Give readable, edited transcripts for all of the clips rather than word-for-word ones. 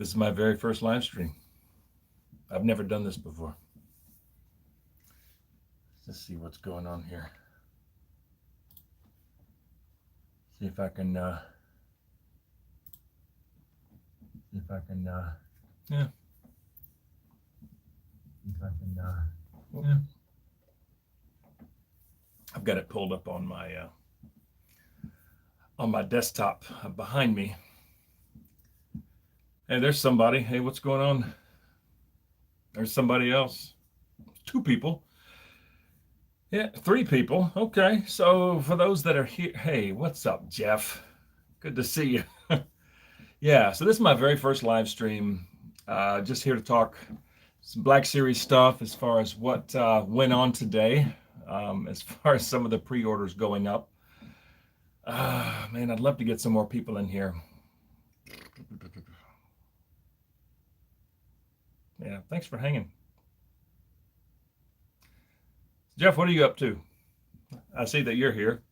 This is my very first live stream. I've never done this before. Let's see what's going on here. See if I can, yeah. Yeah. I've got it pulled up on my desktop behind me. Hey, there's somebody. Hey, what's going on? There's somebody else. 2 people. Yeah, 3 people. Okay. So for those that are here, hey, what's up, Jeff? Good to see you. Yeah, so this is my very first live stream. Just here to talk some Black Series stuff as far as what went on today, as far as some of the pre-orders going up. Man, I'd love to get some more people in here. Yeah, thanks for hanging. Jeff, what are you up to? I see that you're here.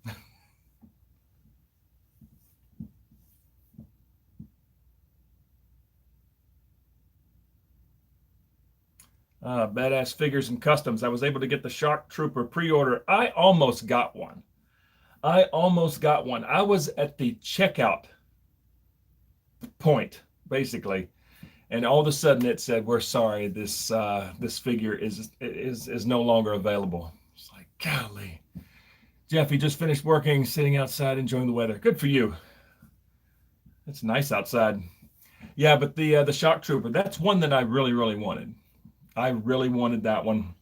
Badass Figures and Customs. I was able to get the Shock Trooper pre-order. I almost got one. I was at the checkout point, basically, and all of a sudden it said, "We're sorry, this figure is no longer available." It's like, golly, Jeff, you just finished working, sitting outside, enjoying the weather. Good for you. It's nice outside. Yeah, but the Shock Trooper, that's one that I really, really wanted. I really wanted that one.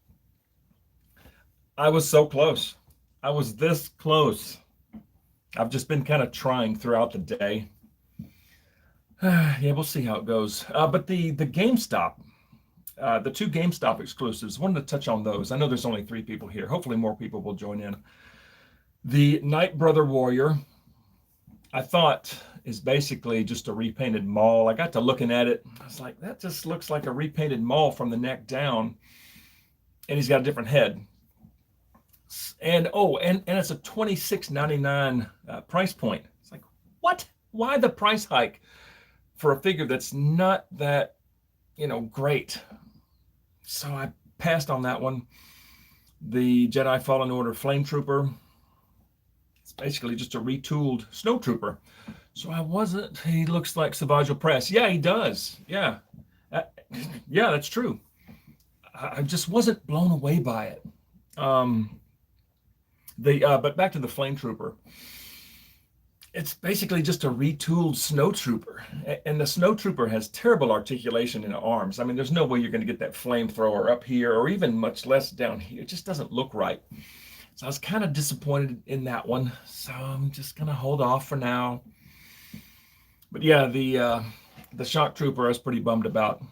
I was so close. I was this close. I've just been kind of trying throughout the day. Yeah, we'll see how it goes. But the GameStop, the 2 GameStop exclusives, wanted to touch on those. I know there's only 3 people here. Hopefully more people will join in. The Night Brother Warrior, I thought, is basically just a repainted Maul. I got to looking at it. I was like, that just looks like a repainted Maul from the neck down. And he's got a different head. And it's a $26.99 price point. It's like, what? Why the price hike for a figure that's not that, great? So I passed on that one. The Jedi Fallen Order Flame Trooper. It's basically just a retooled Snow Trooper. So he looks like Savage Opress. Yeah, he does. Yeah. Yeah, that's true. I just wasn't blown away by it. But back to the Flame Trooper. It's basically just a retooled Snow Trooper. And the Snow Trooper has terrible articulation in the arms. I mean, there's no way you're going to get that flamethrower up here or even much less down here. It just doesn't look right. So I was kind of disappointed in that one. So I'm just going to hold off for now. But yeah, the Shock Trooper I was pretty bummed about.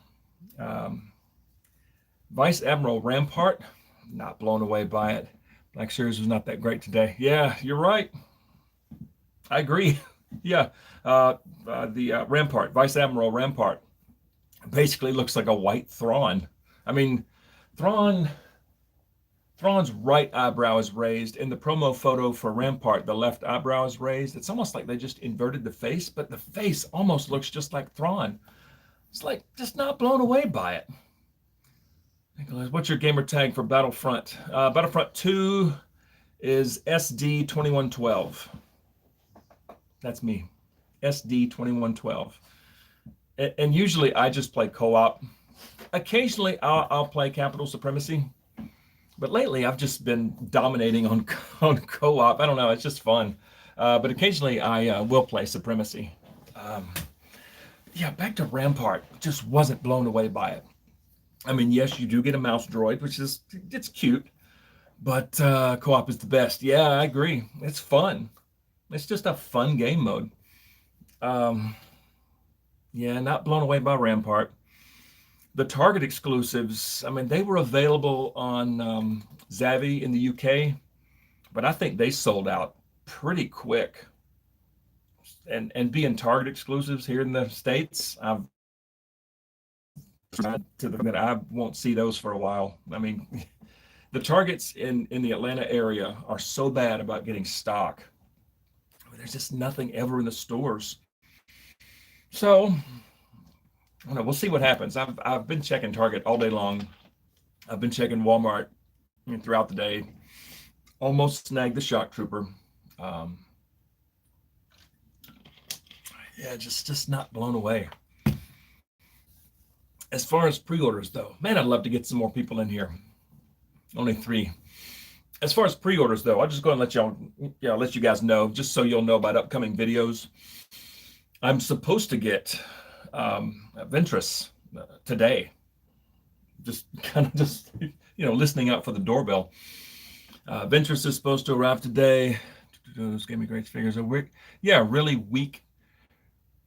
Vice Admiral Rampart, not blown away by it. Black Series was not that great today. Yeah, you're right. I agree. Yeah, the Rampart, Vice Admiral Rampart, basically looks like a white Thrawn. I mean, Thrawn's right eyebrow is raised. In the promo photo for Rampart, the left eyebrow is raised. It's almost like they just inverted the face, but the face almost looks just like Thrawn. It's like, just not blown away by it. Nicholas, what's your gamer tag for Battlefront? Battlefront 2 is SD2112. That's me, SD2112. And usually I just play co-op. Occasionally I'll play Capital Supremacy. But lately, I've just been dominating on co-op. I don't know, it's just fun. But occasionally, I will play Supremacy. Yeah, back to Rampart. Just wasn't blown away by it. I mean, yes, you do get a mouse droid, it's cute. But co-op is the best. Yeah, I agree. It's fun. It's just a fun game mode. Yeah, not blown away by Rampart. The Target exclusives, I mean, they were available on Zavvi in the UK, but I think they sold out pretty quick. And being Target exclusives here in the States, I've tried to that I won't see those for a while. I mean, the Targets in the Atlanta area are so bad about getting stock. I mean, there's just nothing ever in the stores. So I don't know. We'll see what happens. I've been checking Target all day long. I've been checking Walmart throughout the day. Almost snagged the Shock Trooper. Um, yeah, just not blown away. As far as pre-orders though, man, I'd love to get some more people in here. Only 3. As far as pre-orders though, I'll just go and let you guys know, just so you'll know about upcoming videos. I'm supposed to get Ventress today. Just listening out for the doorbell. Ventress is supposed to arrive today. This gave me great figures. Really weak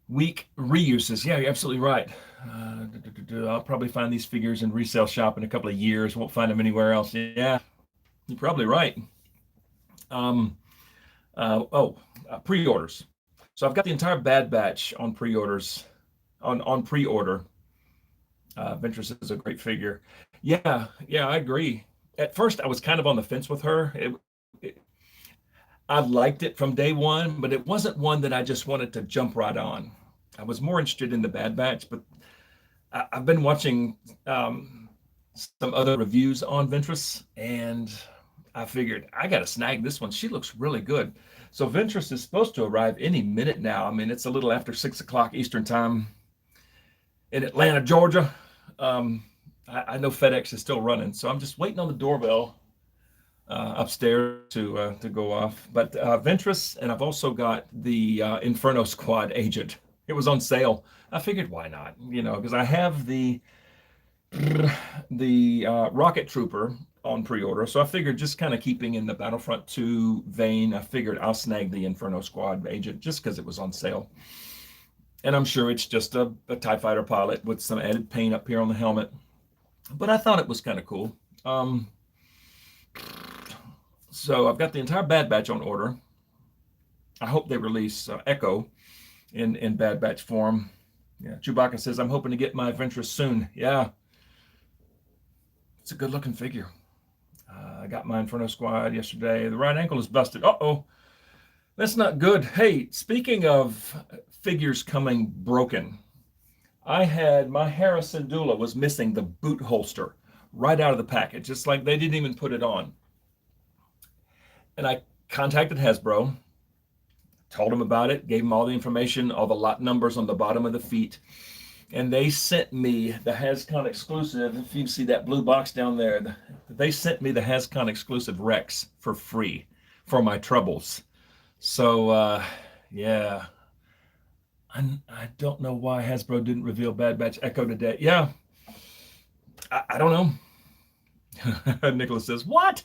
reuses. Yeah, you're absolutely right. I'll probably find these figures in resale shop in a couple of years. Won't find them anywhere else. Yeah, you're probably right. Pre-orders. So I've got the entire Bad Batch on pre-orders. On pre-order. Ventress is a great figure. Yeah, I agree. At first, I was kind of on the fence with her. I liked it from day one, but it wasn't one that I just wanted to jump right on. I was more interested in the Bad Batch, but I've been watching some other reviews on Ventress, and I figured I got to snag this one. She looks really good. So Ventress is supposed to arrive any minute now. I mean, it's a little after 6 o'clock Eastern time in Atlanta, Georgia. I know FedEx is still running, so I'm just waiting on the doorbell upstairs to go off. But Ventress, and I've also got the Inferno Squad agent. It was on sale. I figured why not, because I have the Rocket Trooper on pre-order, so I figured just kind of keeping in the Battlefront 2 vein, I figured I'll snag the Inferno Squad agent just because it was on sale. And I'm sure it's just a TIE fighter pilot with some added paint up here on the helmet. But I thought it was kind of cool. So I've got the entire Bad Batch on order. I hope they release Echo in Bad Batch form. Yeah, Chewbacca says, I'm hoping to get my Ventress soon. Yeah. It's a good looking figure. I got my Inferno Squad yesterday. The right ankle is busted. Uh-oh. That's not good. Hey, speaking of figures coming broken, I had my Hera Syndulla was missing the boot holster right out of the package. Just like they didn't even put it on. And I contacted Hasbro, told them about it, gave them all the information, all the lot numbers on the bottom of the feet. And they sent me the HasCon exclusive. If you see that blue box down there, they sent me the HasCon exclusive Rex for free for my troubles. So, yeah. I don't know why Hasbro didn't reveal Bad Batch Echo today. Yeah. I don't know. Nicholas says, what?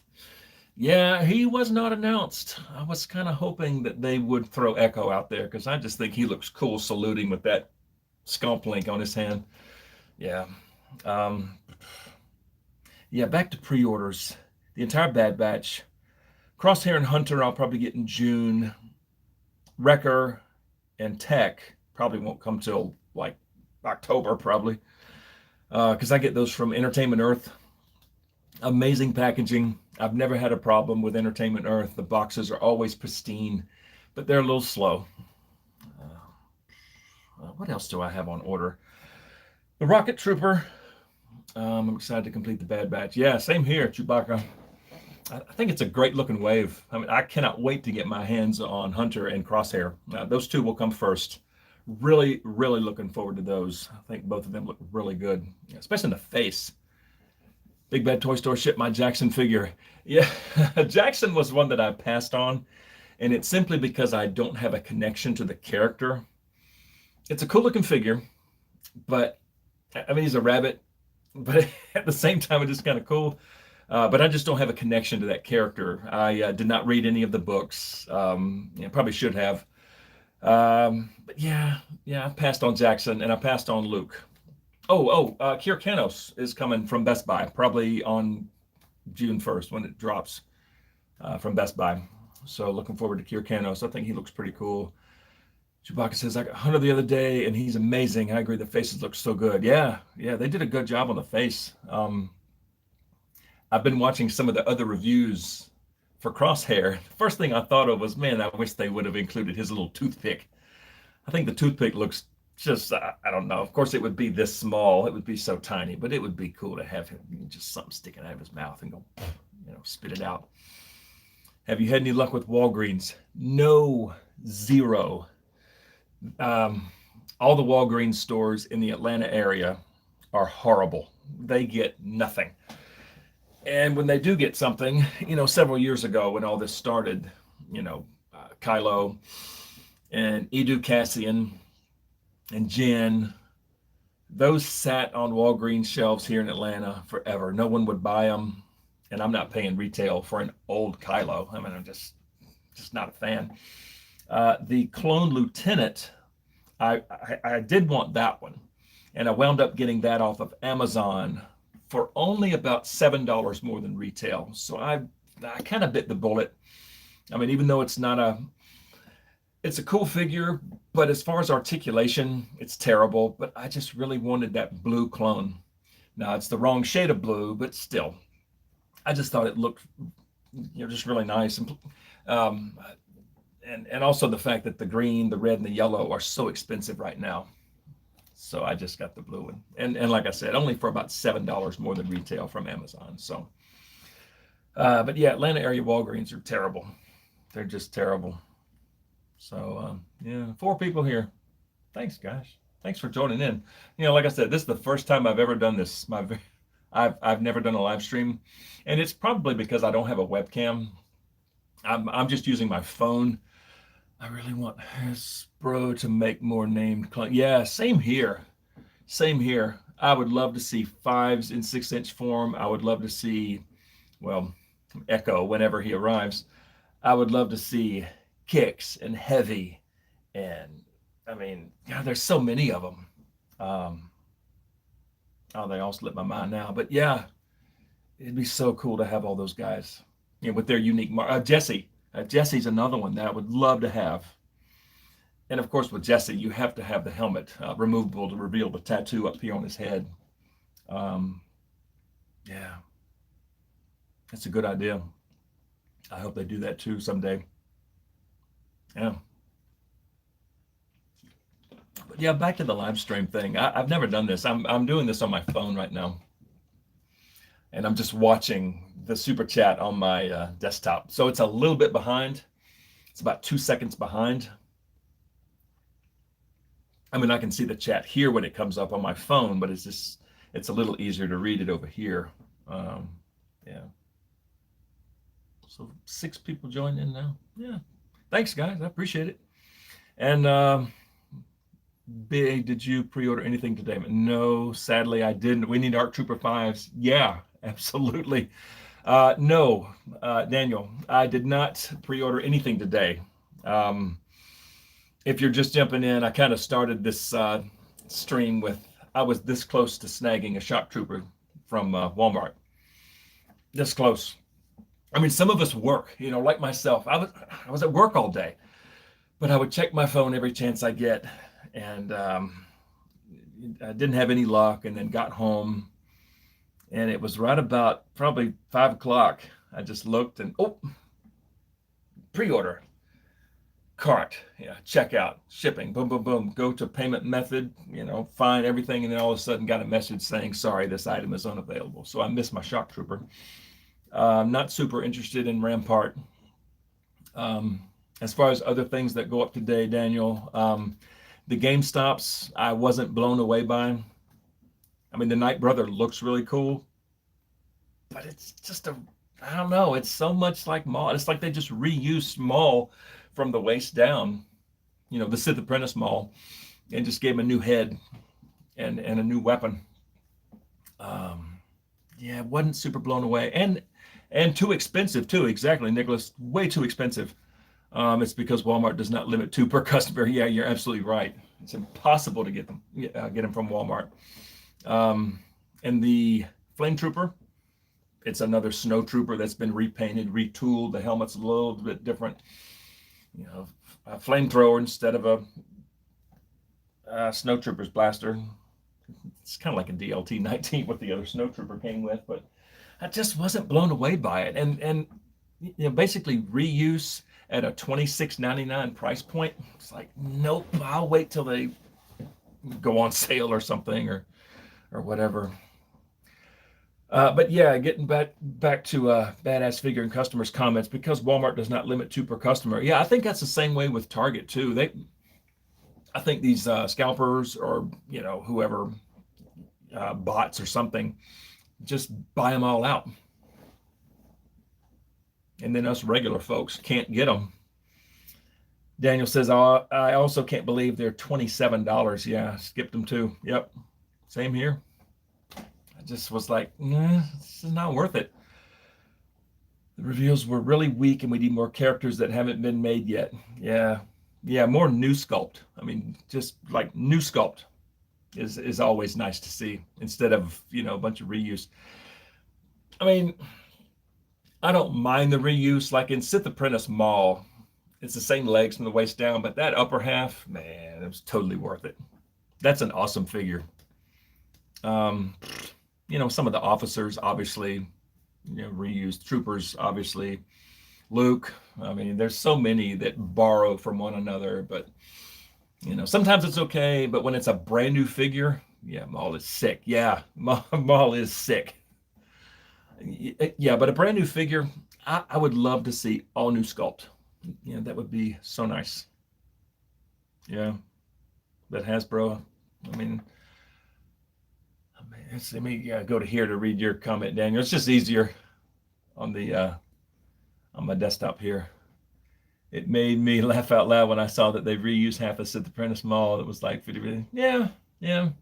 Yeah, he was not announced. I was kind of hoping that they would throw Echo out there because I just think he looks cool saluting with that scalp link on his hand. Yeah. Back to pre-orders. The entire Bad Batch. Crosshair and Hunter I'll probably get in June. Wrecker and Tech probably won't come till like October probably. Because I get those from Entertainment Earth. Amazing packaging. I've never had a problem with Entertainment Earth. The boxes are always pristine, but they're a little slow. What else do I have on order? The Rocket Trooper. I'm excited to complete the Bad Batch. Yeah, same here, Chewbacca. I think it's a great looking wave. I mean, I cannot wait to get my hands on Hunter and Crosshair. Those two will come first. Really, really looking forward to those. I think both of them look really good, especially in the face. Big Bad Toy Store shipped my Jackson figure. Yeah, Jackson was one that I passed on, and it's simply because I don't have a connection to the character. It's a cool looking figure, but I mean, he's a rabbit, but at the same time, it's just kind of cool. But I just don't have a connection to that character. I did not read any of the books. Probably should have. But yeah, I passed on Jackson and I passed on Luke. Kir Kanos is coming from Best Buy, probably on June 1st when it drops from Best Buy. So looking forward to Kir Kanos. I think he looks pretty cool. Chewbacca says, I got Hunter the other day and he's amazing. I agree, the faces look so good. Yeah, they did a good job on the face. I've been watching some of the other reviews for Crosshair. First thing I thought of was, man, I wish they would have included his little toothpick. I think the toothpick looks just I don't know. Of course, it would be this small. It would be so tiny, but it would be cool to have him just something sticking out of his mouth and go, spit it out. Have you had any luck with Walgreens? No, zero. All the Walgreens stores in the Atlanta area are horrible. They get nothing. And when they do get something, several years ago when all this started, Kylo and Edu Cassian and Jen, those sat on Walgreens shelves here in Atlanta forever. No one would buy them. And I'm not paying retail for an old Kylo. I mean, I'm just not a fan. The Clone Lieutenant, I did want that one. And I wound up getting that off of Amazon for only about $7 more than retail. So I kind of bit the bullet. I mean, even though it's a cool figure, but as far as articulation, it's terrible. But I just really wanted that blue clone. Now, it's the wrong shade of blue, but still, I just thought it looked, just really nice. And also the fact that the green, the red, and the yellow are so expensive right now. So I just got the blue one. And like I said, only for about $7 more than retail from Amazon. So, but yeah, Atlanta area Walgreens are terrible. They're just terrible. So, 4 people here. Thanks, guys. Thanks for joining in. Like I said, this is the first time I've ever done this. I've never done a live stream, and it's probably because I don't have a webcam. I'm just using my phone. I really want Hasbro to make more named clones. Yeah, same here. Same here. I would love to see 5s in 6-inch form. I would love to see, Echo whenever he arrives. I would love to see Kicks and Heavy, and I mean, God, there's so many of them. They all slipped my mind now, but yeah, it'd be so cool to have all those guys, with their unique Jesse. Jesse's another one that I would love to have. And of course, with Jesse, you have to have the helmet removable to reveal the tattoo up here on his head. Yeah, that's a good idea. I hope they do that too someday. Yeah. But yeah, back to the live stream thing. I've never done this. I'm doing this on my phone right now. And I'm just watching the super chat on my desktop. So it's a little bit behind. It's about 2 seconds behind. I mean, I can see the chat here when it comes up on my phone, but it's a little easier to read it over here. Yeah. So 6 people joined in now. Yeah. Thanks, guys. I appreciate it. And Big, did you pre-order anything today? No, sadly, I didn't. We need ARC Trooper 5s. Yeah, absolutely. No, Daniel, I did not pre-order anything today. If you're just jumping in, I kind of started this stream with, I was this close to snagging a shock trooper from Walmart. This close. I mean, some of us work, like myself. I was at work all day, but I would check my phone every chance I get, and I didn't have any luck, and then got home, and it was right about probably 5 o'clock. I just looked and, pre-order, cart, checkout, shipping, boom, boom, boom, go to payment method, find everything, and then all of a sudden got a message saying, sorry, this item is unavailable. So I missed my shock trooper. Not super interested in Rampart. As far as other things that go up today, Daniel, the GameStops, I wasn't blown away by. I mean, the Night Brother looks really cool, but it's just I don't know. It's so much like Maul. It's like they just reused Maul from the waist down, the Sith Apprentice Maul, and just gave him a new head and a new weapon. Yeah, wasn't super blown away, and too expensive too. Exactly, Nicholas, way too expensive. It's because Walmart does not limit 2 per customer. Yeah, you're absolutely right. It's impossible to get them from Walmart. And the Flame Trooper, it's another snow trooper that's been repainted, retooled. The helmet's a little bit different. A flamethrower instead of a snow trooper's blaster. It's kind of like a DLT 19 what the other snow trooper came with, but I just wasn't blown away by it. And basically reuse at a $26.99 price point. It's like, nope, I'll wait till they go on sale or something or whatever. But yeah, getting back to badass figure and customers comments, because Walmart does not limit 2 per customer. Yeah, I think that's the same way with Target too. I think these scalpers or whoever, bots or something, just buy them all out, and then us regular folks can't get them. Daniel says, oh, I also can't believe they're $27. Yeah, skipped them too. Yep, same here. I just was like, nah, this is not worth it. The reveals were really weak, and we need more characters that haven't been made yet. Yeah, more new sculpt. I mean, just like new sculpt is always nice to see, instead of a bunch of reuse. I mean, I don't mind the reuse. Like in Sith Apprentice Maul, it's the same legs from the waist down, but that upper half, man, it was totally worth it. That's an awesome figure. Some of the officers, obviously, reused. Troopers, obviously. Luke. I mean, there's so many that borrow from one another, but sometimes it's okay. But when it's a brand new figure, yeah, Maul is sick. Yeah, Maul is sick. Yeah, but a brand new figure, I would love to see all new sculpt. That would be so nice. Yeah, that Hasbro. I mean, let me go to here to read your comment, Daniel. It's just easier on the on my desktop here. It made me laugh out loud when I saw that they reused half of Sith Apprentice Maul. It was like 50%. Yeah. It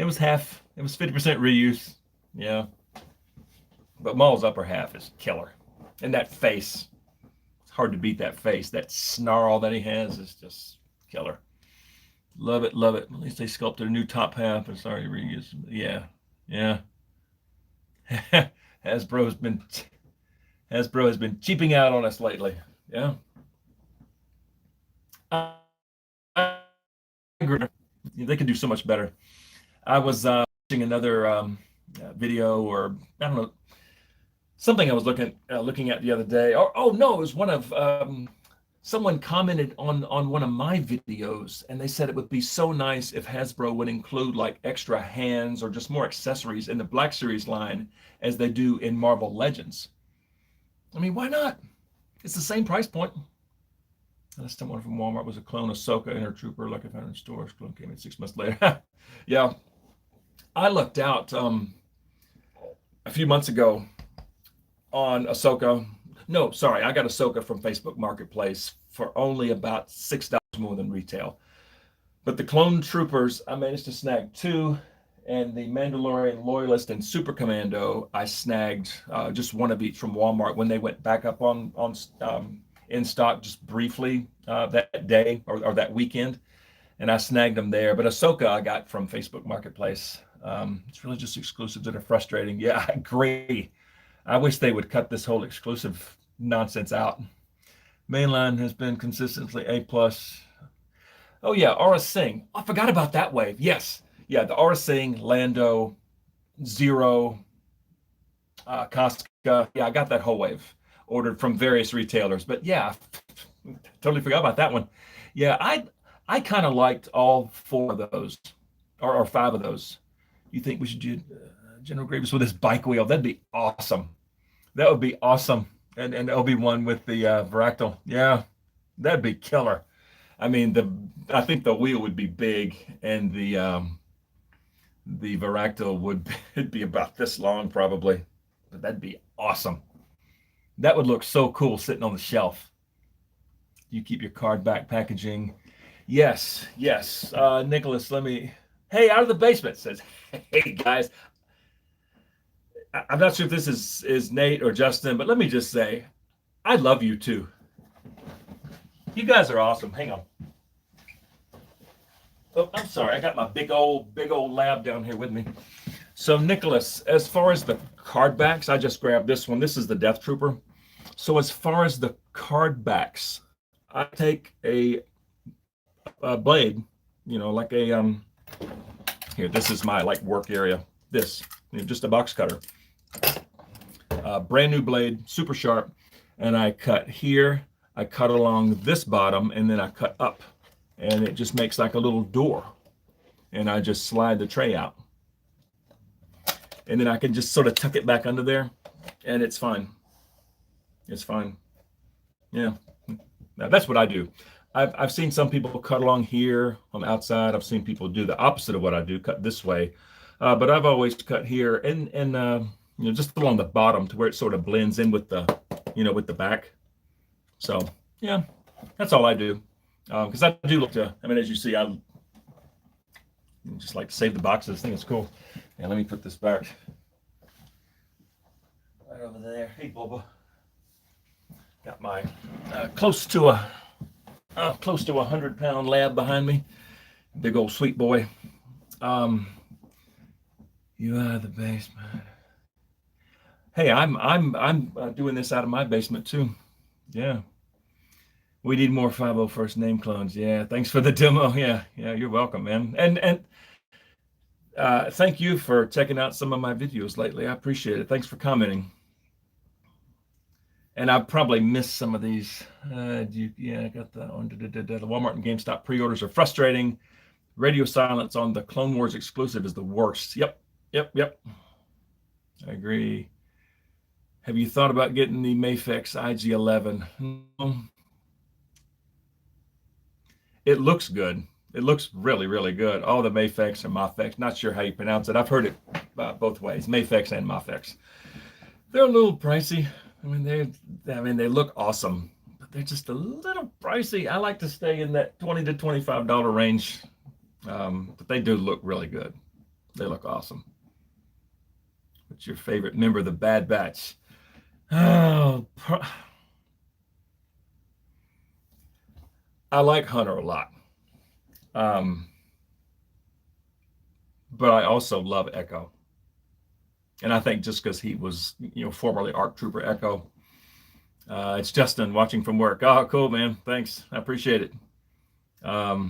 was 50% reuse. Yeah. But Maul's upper half is killer. And that face, it's hard to beat that face. That snarl that he has is just killer. Love it, love it. At least they sculpted a new top half. I'm sorry, reuse. Yeah. Hasbro has been cheaping out on us lately. Yeah. I agree. They can do so much better. I was watching another video, or I don't know, something I was looking at the other day. Oh no, it was one of someone commented on one of my videos, and they said it would be so nice if Hasbro would include like extra hands or just more accessories in the Black Series line as they do in Marvel Legends. I mean, why not? It's the same price point. Last time one from Walmart was a clone of Ahsoka Inner Trooper, like I found in stores. Clone came in 6 months later. Yeah, I looked out a few months ago on Ahsoka. No, sorry, I got Ahsoka from Facebook Marketplace for only about $6 more than retail. But the clone troopers, I managed to snag 2, and the Mandalorian Loyalist and Super Commando, I snagged just one of each from Walmart when they went back up on in stock just briefly that day or that weekend, and I snagged them there. But Ahsoka I got from Facebook Marketplace. It's really just exclusives that are frustrating. Yeah, I agree. I wish they would cut this whole exclusive nonsense out. Mainline has been consistently A+. Oh yeah, Aura Singh. I forgot about that wave. Yes. Yeah, the Aura Singh, Lando, Zero, Casca. Yeah, I got that whole wave ordered from various retailers. But yeah, totally forgot about that one. Yeah, I kind of liked all 4 of those, or 5 of those. You think we should do General Grievous with his bike wheel? That'd be awesome. That would be awesome. And Obi-Wan with the Varactyl. Yeah, that'd be killer. I mean, I think the wheel would be big, and the Varactyl would be about this long probably. But that'd be awesome. That would look so cool sitting on the shelf. You keep your card back packaging. Yes. Nicholas, hey, out of the basement says, hey guys. I'm not sure if this is Nate or Justin, but let me just say, I love you too. You guys are awesome. Hang on. Oh, I'm sorry. I got my big old lab down here with me. So Nicholas, as far as the card backs, I just grabbed this one. This is the Death Trooper. So as far as the card backs, I take a blade, like a here. This is my work area. This, just a box cutter. Brand new blade, super sharp, and I cut here. I cut along this bottom, and then I cut up and it just makes like a little door, and I just slide the tray out, and then I can just sort of tuck it back under there, and it's fine. It's fine. Yeah. Now that's what I do. I've seen some people cut along here on the outside. I've seen people do the opposite of what I do, cut this way. But I've always cut here and just along the bottom to where it sort of blends in with the, with the back. So yeah, that's all I do. Because I do look to, as you see, I just like to save the boxes. I think it's cool. And let me put this back right over there. Hey, Bubba. Got my close to a 100-pound lab behind me. Big old sweet boy. You are the basement. Hey, I'm doing this out of my basement too. Yeah. We need more 501st name clones. Yeah. Thanks for the demo. Yeah. You're welcome, man. And thank you for checking out some of my videos lately. I appreciate it. Thanks for commenting. And I probably missed some of these. I got that one. The Walmart and GameStop pre-orders are frustrating. Radio silence on the Clone Wars exclusive is the worst. Yep. I agree. Have you thought about getting the Mafex IG-11? No. It looks good. It looks really, really good. All the Mafex and Mafex. Not sure how you pronounce it. I've heard it both ways, Mafex and Mafex. They're a little pricey. They look awesome, but they're just a little pricey. I like to stay in that $20 to $25 range, but they do look really good. They look awesome. What's your favorite member of the Bad Batch? Oh, I like Hunter a lot, but I also love Echo. And I think just because he was, formerly ARC Trooper Echo. It's Justin watching from work. Oh, cool, man. Thanks. I appreciate it. They're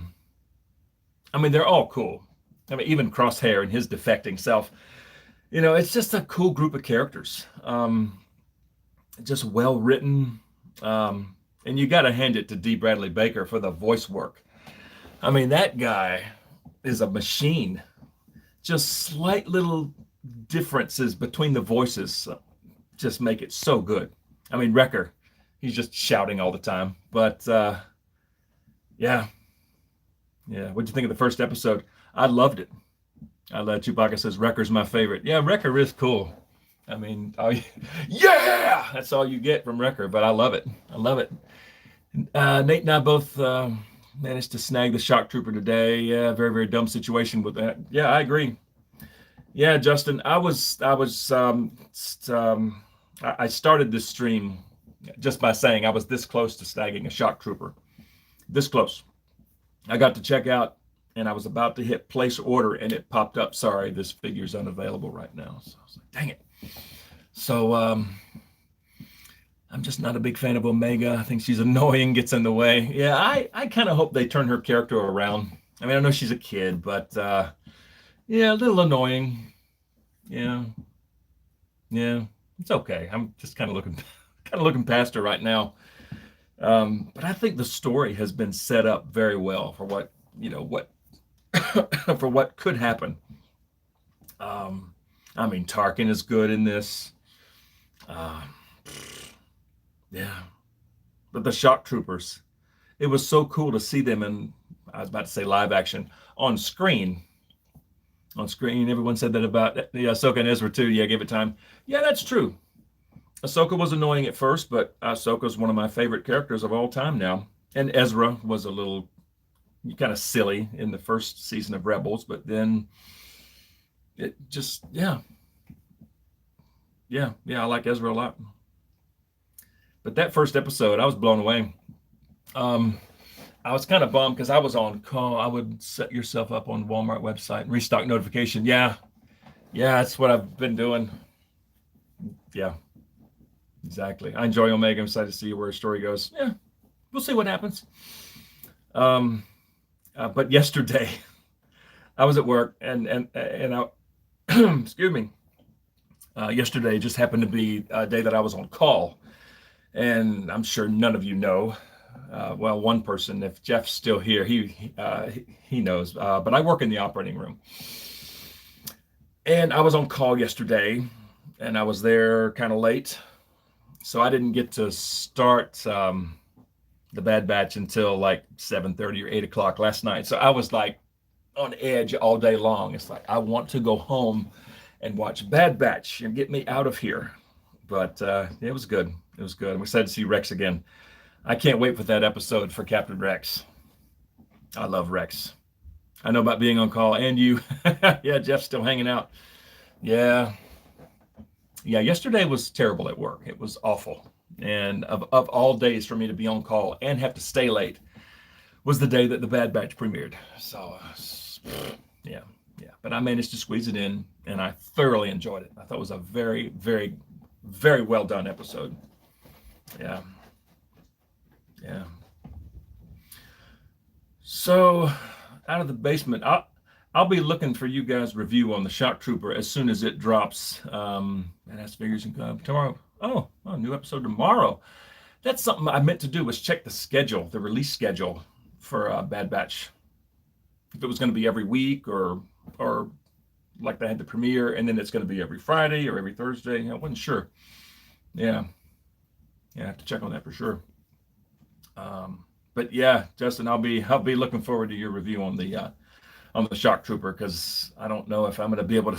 all cool. Even Crosshair and his defecting self. It's just a cool group of characters. Just well written. And you got to hand it to D. Bradley Baker for the voice work. That guy is a machine. Just slight little differences between the voices just make it so good. Wrecker, he's just shouting all the time. But yeah. What'd you think of the first episode? I loved it. Chewbacca says Wrecker's my favorite. Yeah, Wrecker is cool. Yeah, that's all you get from Wrecker, but I love it. Nate and I both managed to snag the shock trooper today. Yeah, very, very dumb situation with that. Yeah, I agree. Yeah, Justin, I started this stream just by saying I was this close to snagging a shock trooper. This close. I got to check out and I was about to hit place order and it popped up, sorry, this figure's unavailable right now. So I was like, dang it. So I'm just not a big fan of Omega. I think she's annoying, gets in the way. Yeah, I kind of hope they turn her character around. I know she's a kid, but yeah, a little annoying. Yeah, it's okay. I'm just kind of looking past her right now. But I think the story has been set up very well for what for what could happen. Tarkin is good in this. Yeah, but the shock troopers, it was so cool to see them in, I was about to say live action, on screen. Everyone said that about the Ahsoka and Ezra too. Yeah, give it time. Yeah, that's true. Ahsoka was annoying at first, but Ahsoka is one of my favorite characters of all time now. And Ezra was a little kind of silly in the first season of Rebels, but then it just, yeah, I like Ezra a lot. But that first episode, I was blown away. I was kind of bummed because I was on call. I would set yourself up on Walmart website and restock notification. Yeah, that's what I've been doing. Yeah, exactly. I enjoy Omega. I'm excited to see where the story goes. Yeah, we'll see what happens. But yesterday, I was at work and I, excuse me. Yesterday just happened to be a day that I was on call, and I'm sure none of you know, well, one person, if Jeff's still here, he knows. But I work in the operating room, and I was on call yesterday, and I was there kind of late, so I didn't get to start the Bad Batch until like 7:30 or 8 o'clock last night. So I was like on edge all day long. It's like I want to go home and watch Bad Batch and get me out of here. But it was good. It was good. I'm excited to see Rex again. I can't wait for that episode for Captain Rex. I love Rex. I know about being on call, and you. Yeah, Jeff's still hanging out. Yeah. Yeah, yesterday was terrible at work. It was awful. And of all days for me to be on call and have to stay late was the day that the Bad Batch premiered. So, yeah. But I managed to squeeze it in, and I thoroughly enjoyed it. I thought it was a very, very, very well done episode. Yeah. So, out of the basement, I'll be looking for you guys' review on the Shock Trooper as soon as it drops. And that's figures and tomorrow. Oh, new episode tomorrow. That's something I meant to do, was check the schedule, the release schedule for Bad Batch. If it was going to be every week or like they had the premiere and then it's going to be every Friday or every Thursday. I wasn't sure. Yeah, I have to check on that for sure. But yeah, Justin, I'll be looking forward to your review on the Shock Trooper, because I don't know if I'm going to be able to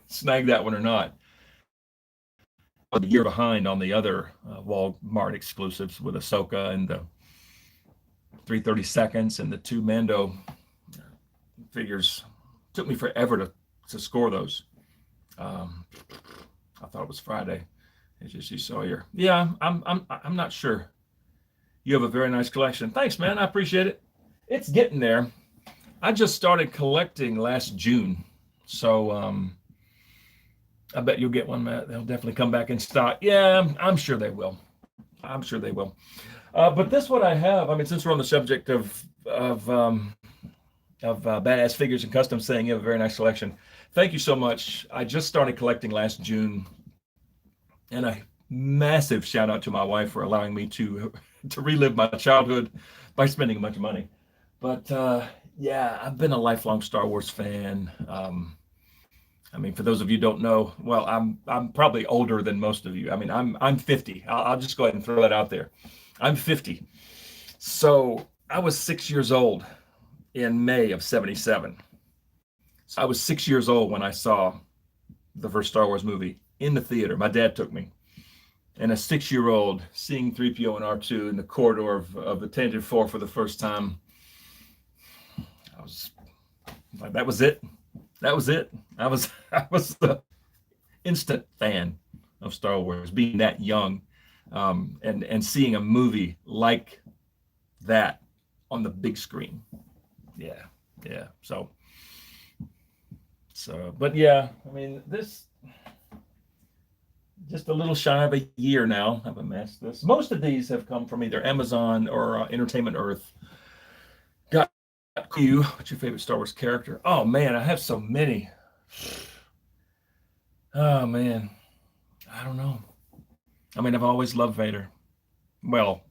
snag that one or not. I'm a year behind on the other Walmart exclusives with Ahsoka and the 3/32 and the 2 Mando figures. It took me forever to score those. I thought it was Friday. It's just you saw here. Yeah, I'm not sure. You have a very nice collection. Thanks, man. I appreciate it. It's getting there. I just started collecting last June, so I bet you'll get one, Matt. They'll definitely come back in stock. Yeah, I'm sure they will. But this one I have. I mean, since we're on the subject of badass figures and custom, saying you have a very nice collection. Thank you so much. I just started collecting last June, and a massive shout out to my wife for allowing me to relive my childhood by spending a bunch of money. But yeah, I've been a lifelong Star Wars fan. I mean, for those of you who don't know, well, I'm probably older than most of you. I mean, I'm 50. I'll just go ahead and throw that out there. I'm 50. So I was 6 years old in May of '77. So I was 6 years old when I saw the first Star Wars movie in the theater. My dad took me. And a 6-year-old seeing 3PO and R2 in the corridor of the Tantive 4 for the first time, I was like, that was it. I was the instant fan of Star Wars, being that young, and seeing a movie like that on the big screen. Yeah. So, but yeah, I mean, this just a little shy of a year now I've amassed this. Most of these have come from either Amazon or Entertainment Earth. Got you. What's your favorite Star Wars character? Oh man, I have so many. Oh man, I don't know. I mean, I've always loved Vader. Well,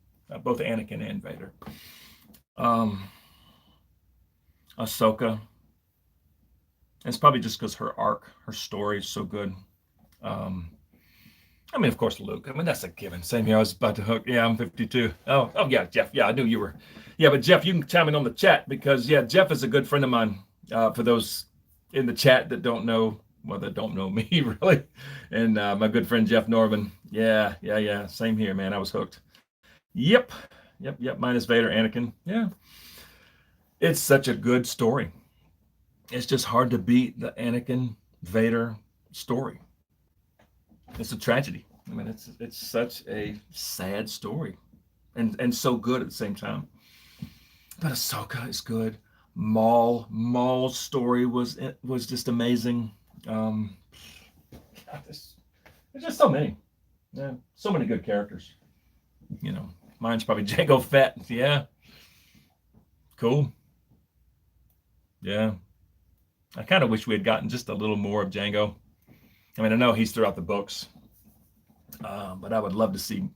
both Anakin and Vader. Ahsoka. It's probably just because her arc, her story is so good. I mean, of course, Luke. I mean, that's a given. Same here. I was about to hook. Yeah, I'm 52. Oh, yeah, Jeff. Yeah, I knew you were. Yeah, but Jeff, you can chime in on the chat, because yeah, Jeff is a good friend of mine. For those in the chat that don't know, well, that don't know me really, and my good friend Jeff Norman. Yeah. Same here, man. I was hooked. Yep. Minus Vader, Anakin. Yeah. It's such a good story. It's just hard to beat the Anakin Vader story. It's a tragedy. I mean, it's such a sad story, and so good at the same time. But Ahsoka is good. Maul's story was just amazing. There's just so many. Yeah, so many good characters. You know, mine's probably Jango Fett. Yeah, cool. Yeah, I kind of wish we had gotten just a little more of Jango. I mean, I know he's throughout the books, but I would love to see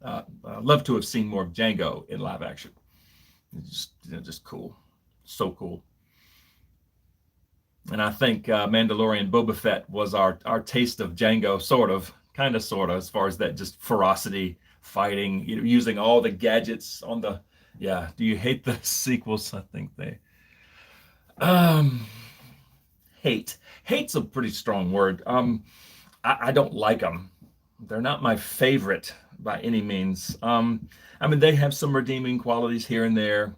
Love to have seen more of Django in live action. Just cool, so cool. And I think Mandalorian Boba Fett was our taste of Django, sort of, as far as that just ferocity, fighting, using all the gadgets on the. Yeah. Do you hate the sequels? I think they. Um, hate. Hate's a pretty strong word. I don't like them. They're not my favorite by any means. I mean, they have some redeeming qualities here and there.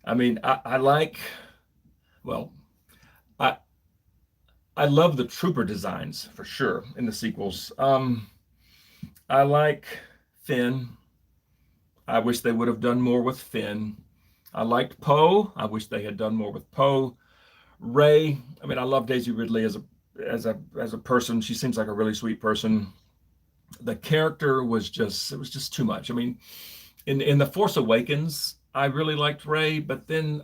I mean, I like. Well, I I love the trooper designs for sure in the sequels. I like Finn. I wish they would have done more with Finn. I liked Poe. I wish they had done more with Poe. Rey. I mean, I love Daisy Ridley as a person. She seems like a really sweet person. The character was just too much. I mean, in the Force Awakens, I really liked Rey, but then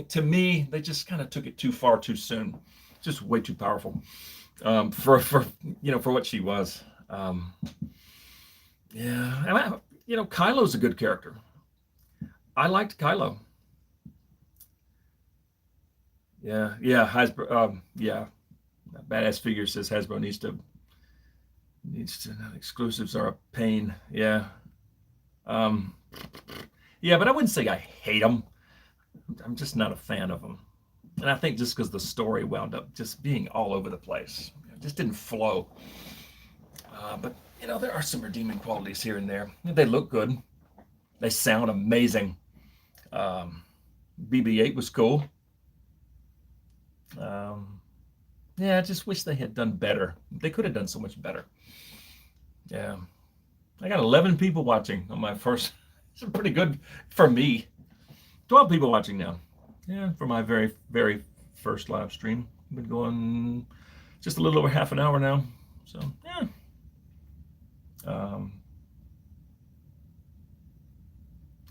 to me, they just kind of took it too far too soon. Just way too powerful for for what she was. Yeah, and Kylo's a good character. I liked Kylo. Yeah. Hasbro. Yeah, Badass Figure says Hasbro needs to. Exclusives are a pain. Yeah. Um, yeah, but I wouldn't say I hate them. I'm just not a fan of them. And I think just because the story wound up just being all over the place, it just didn't flow. But there are some redeeming qualities here and there. They look good. They sound amazing. BB-8 was cool. Yeah, I just wish they had done better. They could have done so much better. Yeah, I got 11 people watching on my first. It's pretty good for me. 12 people watching now. Yeah, for my very, very first live stream. Been going just a little over half an hour now. So, yeah.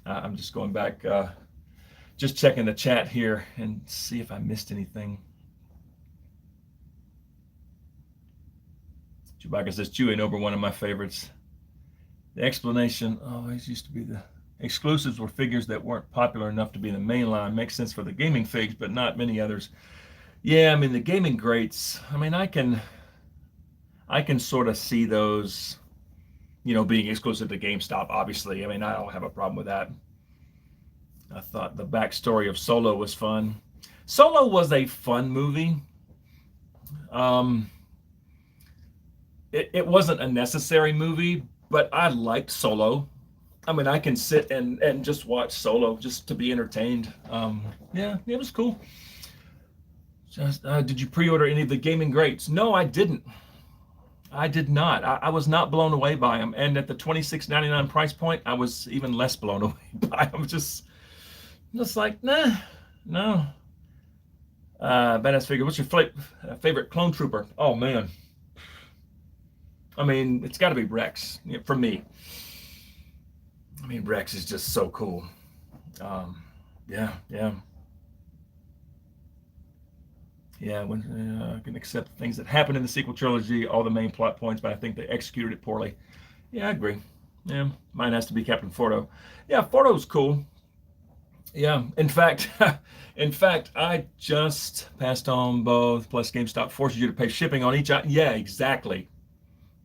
I'm just going back, just checking the chat here and see if I missed anything. Chewbacca says Chewie and Ober, one of my favorites. The explanation always used to be the exclusives were figures that weren't popular enough to be in the main line. Makes sense for the gaming figs, but not many others. Yeah, I mean the gaming greats. I mean I can sort of see those, being exclusive to GameStop. Obviously, I mean I don't have a problem with that. I thought the backstory of Solo was fun. Solo was a fun movie. It wasn't a necessary movie, but I liked Solo. I mean, I can sit and just watch Solo just to be entertained. Yeah, it was cool. Did you pre-order any of the gaming greats? No, I didn't. I did not. I was not blown away by them. And at the $26.99 price point, I was even less blown away by them. Just like, nah, no. Badass Figure, what's your favorite clone trooper? Oh, man. I mean, it's got to be Rex for me. I mean, Rex is just so cool. Yeah. When I can accept things that happened in the sequel trilogy, all the main plot points, but I think they executed it poorly. Yeah, I agree. Yeah, mine has to be Captain Fordo. Yeah, Fordo's cool. Yeah, in fact, I just passed on both. Plus, GameStop forces you to pay shipping on each. Yeah, exactly.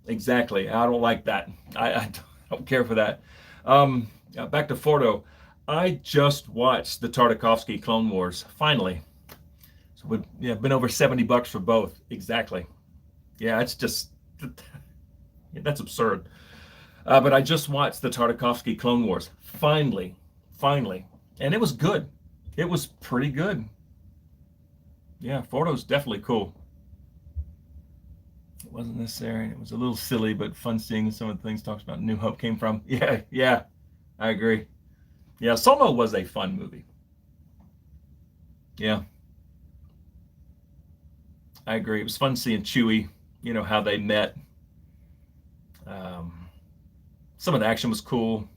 I don't like that. I don't care for that. Back to Fordo. I just watched the Tartakovsky Clone Wars finally. So been over $70 for both. Exactly. Yeah, it's just that's absurd. But I just watched the Tartakovsky Clone Wars finally, and it was good. It was pretty good. Yeah, Fordo's definitely cool. It wasn't necessary. It was a little silly, but fun seeing some of the things talks about New Hope came from. Yeah, I agree. Yeah, Solo was a fun movie. Yeah, I agree. It was fun seeing Chewie, how they met. Some of the action was cool.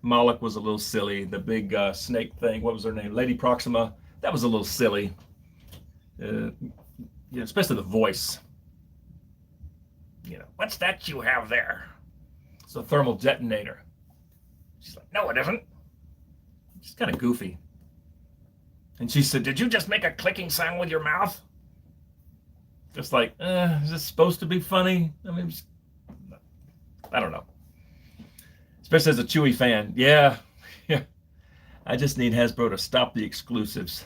Moloch was a little silly. The big snake thing, what was her name? Lady Proxima. That was a little silly. Especially the voice. What's that you have there? It's a thermal detonator. She's like, no, it isn't. She's kind of goofy. And she said, did you just make a clicking sound with your mouth? Just like, is this supposed to be funny? I mean, I don't know. Especially as a Chewie fan. Yeah. I just need Hasbro to stop the exclusives.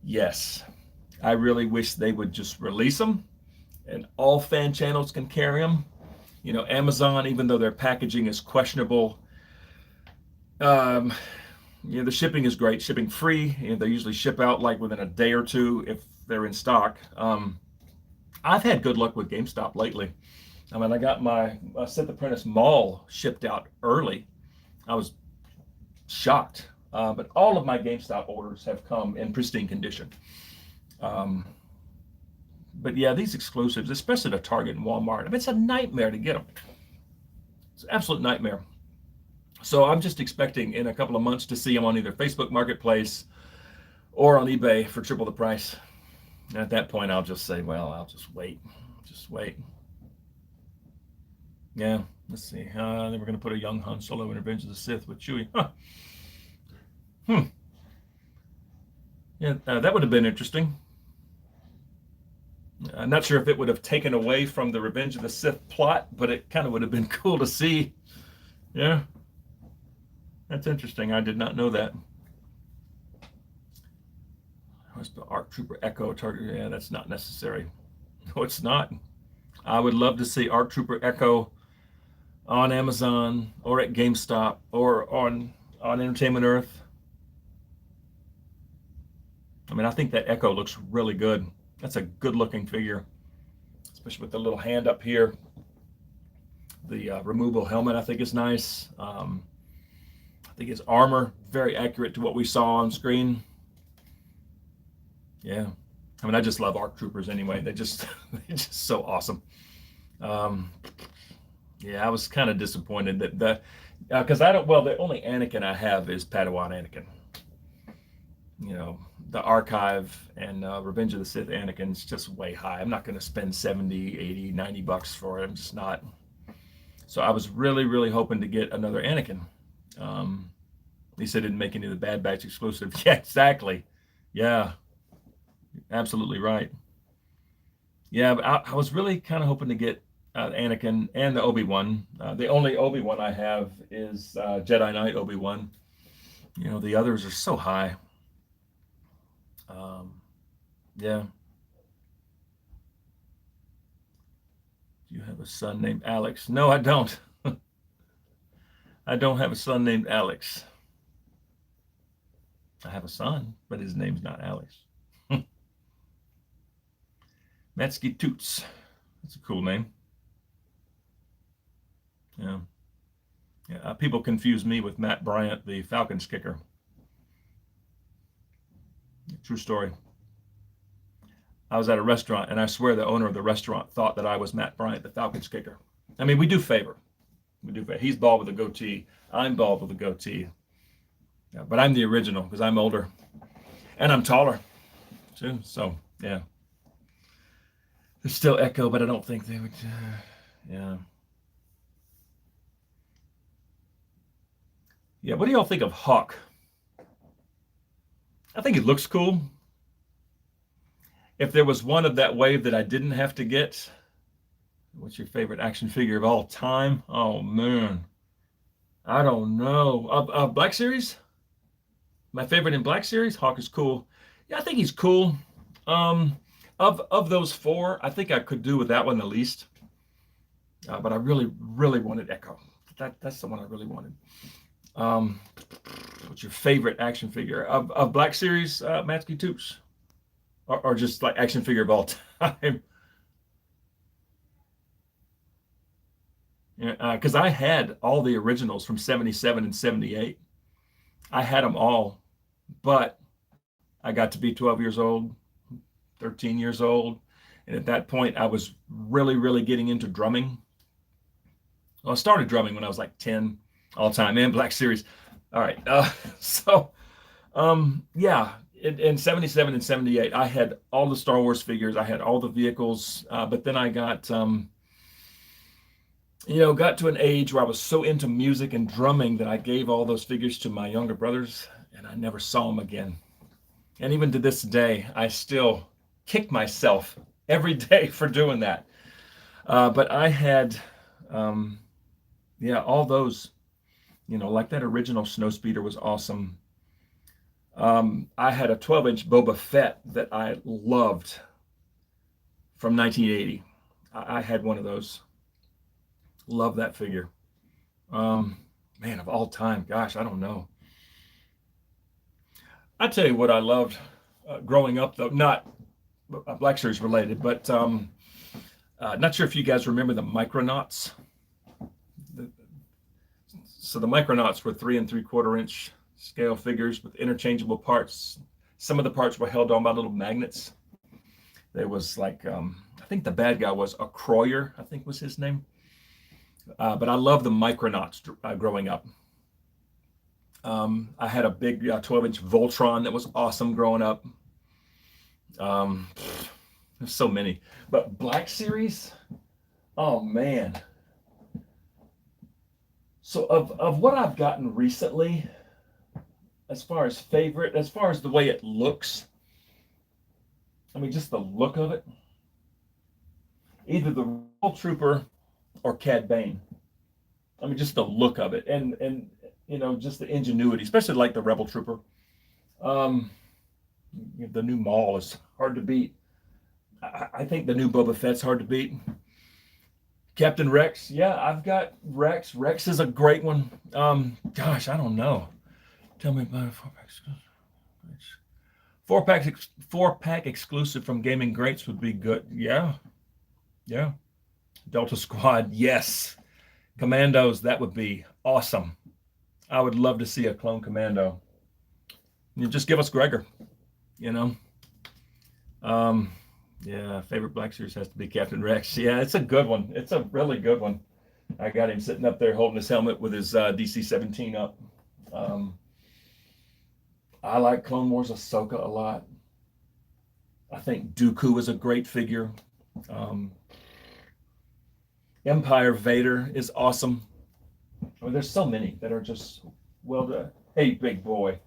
Yes. I really wish they would just release them and all fan channels can carry them. You know, Amazon, even though their packaging is questionable, the shipping is great. Shipping free. They usually ship out like within a day or two if they're in stock. I've had good luck with GameStop lately. I mean, I got my Sith Apprentice Maul shipped out early. I was shocked. But all of my GameStop orders have come in pristine condition. But yeah, these exclusives, especially to Target and Walmart, I mean, it's a nightmare to get them. It's an absolute nightmare. So I'm just expecting in a couple of months to see them on either Facebook Marketplace or on eBay for triple the price. And at that point, I'll just say, well, I'll just wait. Just wait. Yeah, let's see. Then we're going to put a young Han Solo in Revenge of the Sith with Chewie. Huh. Yeah, that would have been interesting. I'm not sure if it would have taken away from the Revenge of the Sith plot, but it kind of would have been cool to see. Yeah, that's interesting. I did not know that. What's the ARC Trooper Echo target? Yeah, that's not necessary. No, it's not. I would love to see ARC Trooper Echo on Amazon or at GameStop or on Entertainment Earth. I mean, I think that Echo looks really good. That's a good looking figure, especially with the little hand up here. The removable helmet, I think, is nice. I think his armor, very accurate to what we saw on screen. Yeah. I mean, I just love ARC Troopers anyway. They're just so awesome. Yeah, I was kind of disappointed that because the only Anakin I have is Padawan Anakin. You know, the Archive and Revenge of the Sith Anakin's just way high. I'm not going to spend 70, 80, 90 bucks for it. I'm just not. So I was really, really hoping to get another Anakin. At least they didn't make any of the Bad Batch exclusive. Yeah, exactly. Yeah, absolutely right. Yeah, but I was really kind of hoping to get Anakin and the Obi-Wan. The only Obi-Wan I have is Jedi Knight Obi-Wan. You know, the others are so high. Yeah. Do you have a son named Alex? No, I don't. I don't have a son named Alex. I have a son, but his name's not Alex. Matsky Toots. That's a cool name. Yeah. Yeah. People confuse me with Matt Bryant, the Falcons kicker. True story. I was at a restaurant, and I swear the owner of the restaurant thought that I was Matt Bryant, the Falcons kicker. I mean, we do favor. He's bald with a goatee. I'm bald with a goatee. Yeah, but I'm the original because I'm older, and I'm taller too. So yeah, there's still Echo, but I don't think they would. Yeah. Yeah. What do y'all think of Hawk? I think it looks cool. If there was one of that wave that I didn't have to get, what's your favorite action figure of all time? Oh man, I don't know. Of Black Series, my favorite in Black Series, Hawk is cool. Yeah, I think he's cool. Of those four, I think I could do with that one the least. But I really, really wanted Echo. That's the one I really wanted. What's your favorite action figure of Black Series, Matsky Toots? Or just like action figure of all time? Yeah, because I had all the originals from 77 and 78. I had them all, but I got to be 12 years old, 13 years old. And at that point, I was really, really getting into drumming. Well, I started drumming when I was like 10 all time, and Black Series. All right. Yeah. In 77 and 78, I had all the Star Wars figures. I had all the vehicles. But then I got got to an age where I was so into music and drumming that I gave all those figures to my younger brothers, and I never saw them again. And even to this day, I still kick myself every day for doing that. But I had, um, yeah, all those, like that original Snowspeeder was awesome. I had a 12-inch Boba Fett that I loved from 1980. I had one of those. Love that figure. Um, Man, of all time, gosh, I don't know. I tell you what I loved growing up, though, not Black Series related, but not sure if you guys remember the Micronauts. So the Micronauts were 3 3/4 inch scale figures with interchangeable parts. Some of the parts were held on by little magnets. There was like, I think the bad guy was a Croyer, I think was his name. But I loved the Micronauts growing up. I had a big 12-inch Voltron that was awesome growing up. There's so many. But Black Series, oh man. So of what I've gotten recently, as far as favorite, as far as the way it looks, I mean, just the look of it, either the Rebel Trooper or Cad Bane. I mean, just the look of it, and just the ingenuity, especially like the Rebel Trooper. Um, the new Maul is hard to beat. I think the new Boba Fett's hard to beat. Captain Rex, yeah, I've got Rex. Rex is a great one. Gosh, I don't know. Tell me about a four-pack exclusive from Gaming Greats would be good. Yeah, yeah. Delta Squad, yes. Commandos, that would be awesome. I would love to see a clone commando. Just give us Gregor, you know. Yeah, favorite Black Series has to be Captain Rex. Yeah, it's a good one. It's a really good one. I got him sitting up there holding his helmet with his DC-17 up. I like Clone Wars Ahsoka a lot. I think Dooku is a great figure. Empire Vader is awesome. I mean, there's so many that are just well done. Hey, big boy.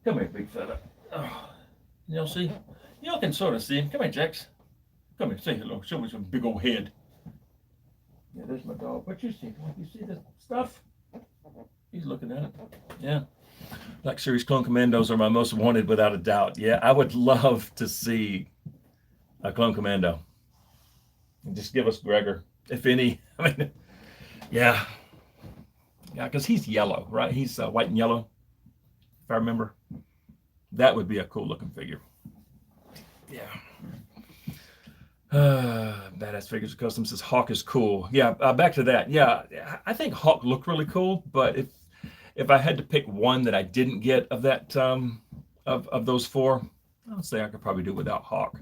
Come here, big fella. Oh, y'all see? Y'all can sort of see him. Come here, Jax. Come here, say hello. Show me some big old head. Yeah, there's my dog. What you see? You see the stuff? He's looking at it. Yeah. Black Series Clone Commandos are my most wanted without a doubt. Yeah, I would love to see a Clone Commando. And just give us Gregor, if any. I mean, yeah. Yeah, because he's yellow, right? He's white and yellow, if I remember. That would be a cool looking figure. Yeah. Badass Figures Custom says Hawk is cool. Yeah, back to that. Yeah, I think Hawk looked really cool, but if I had to pick one that I didn't get of that of those four, I would say I could probably do without Hawk.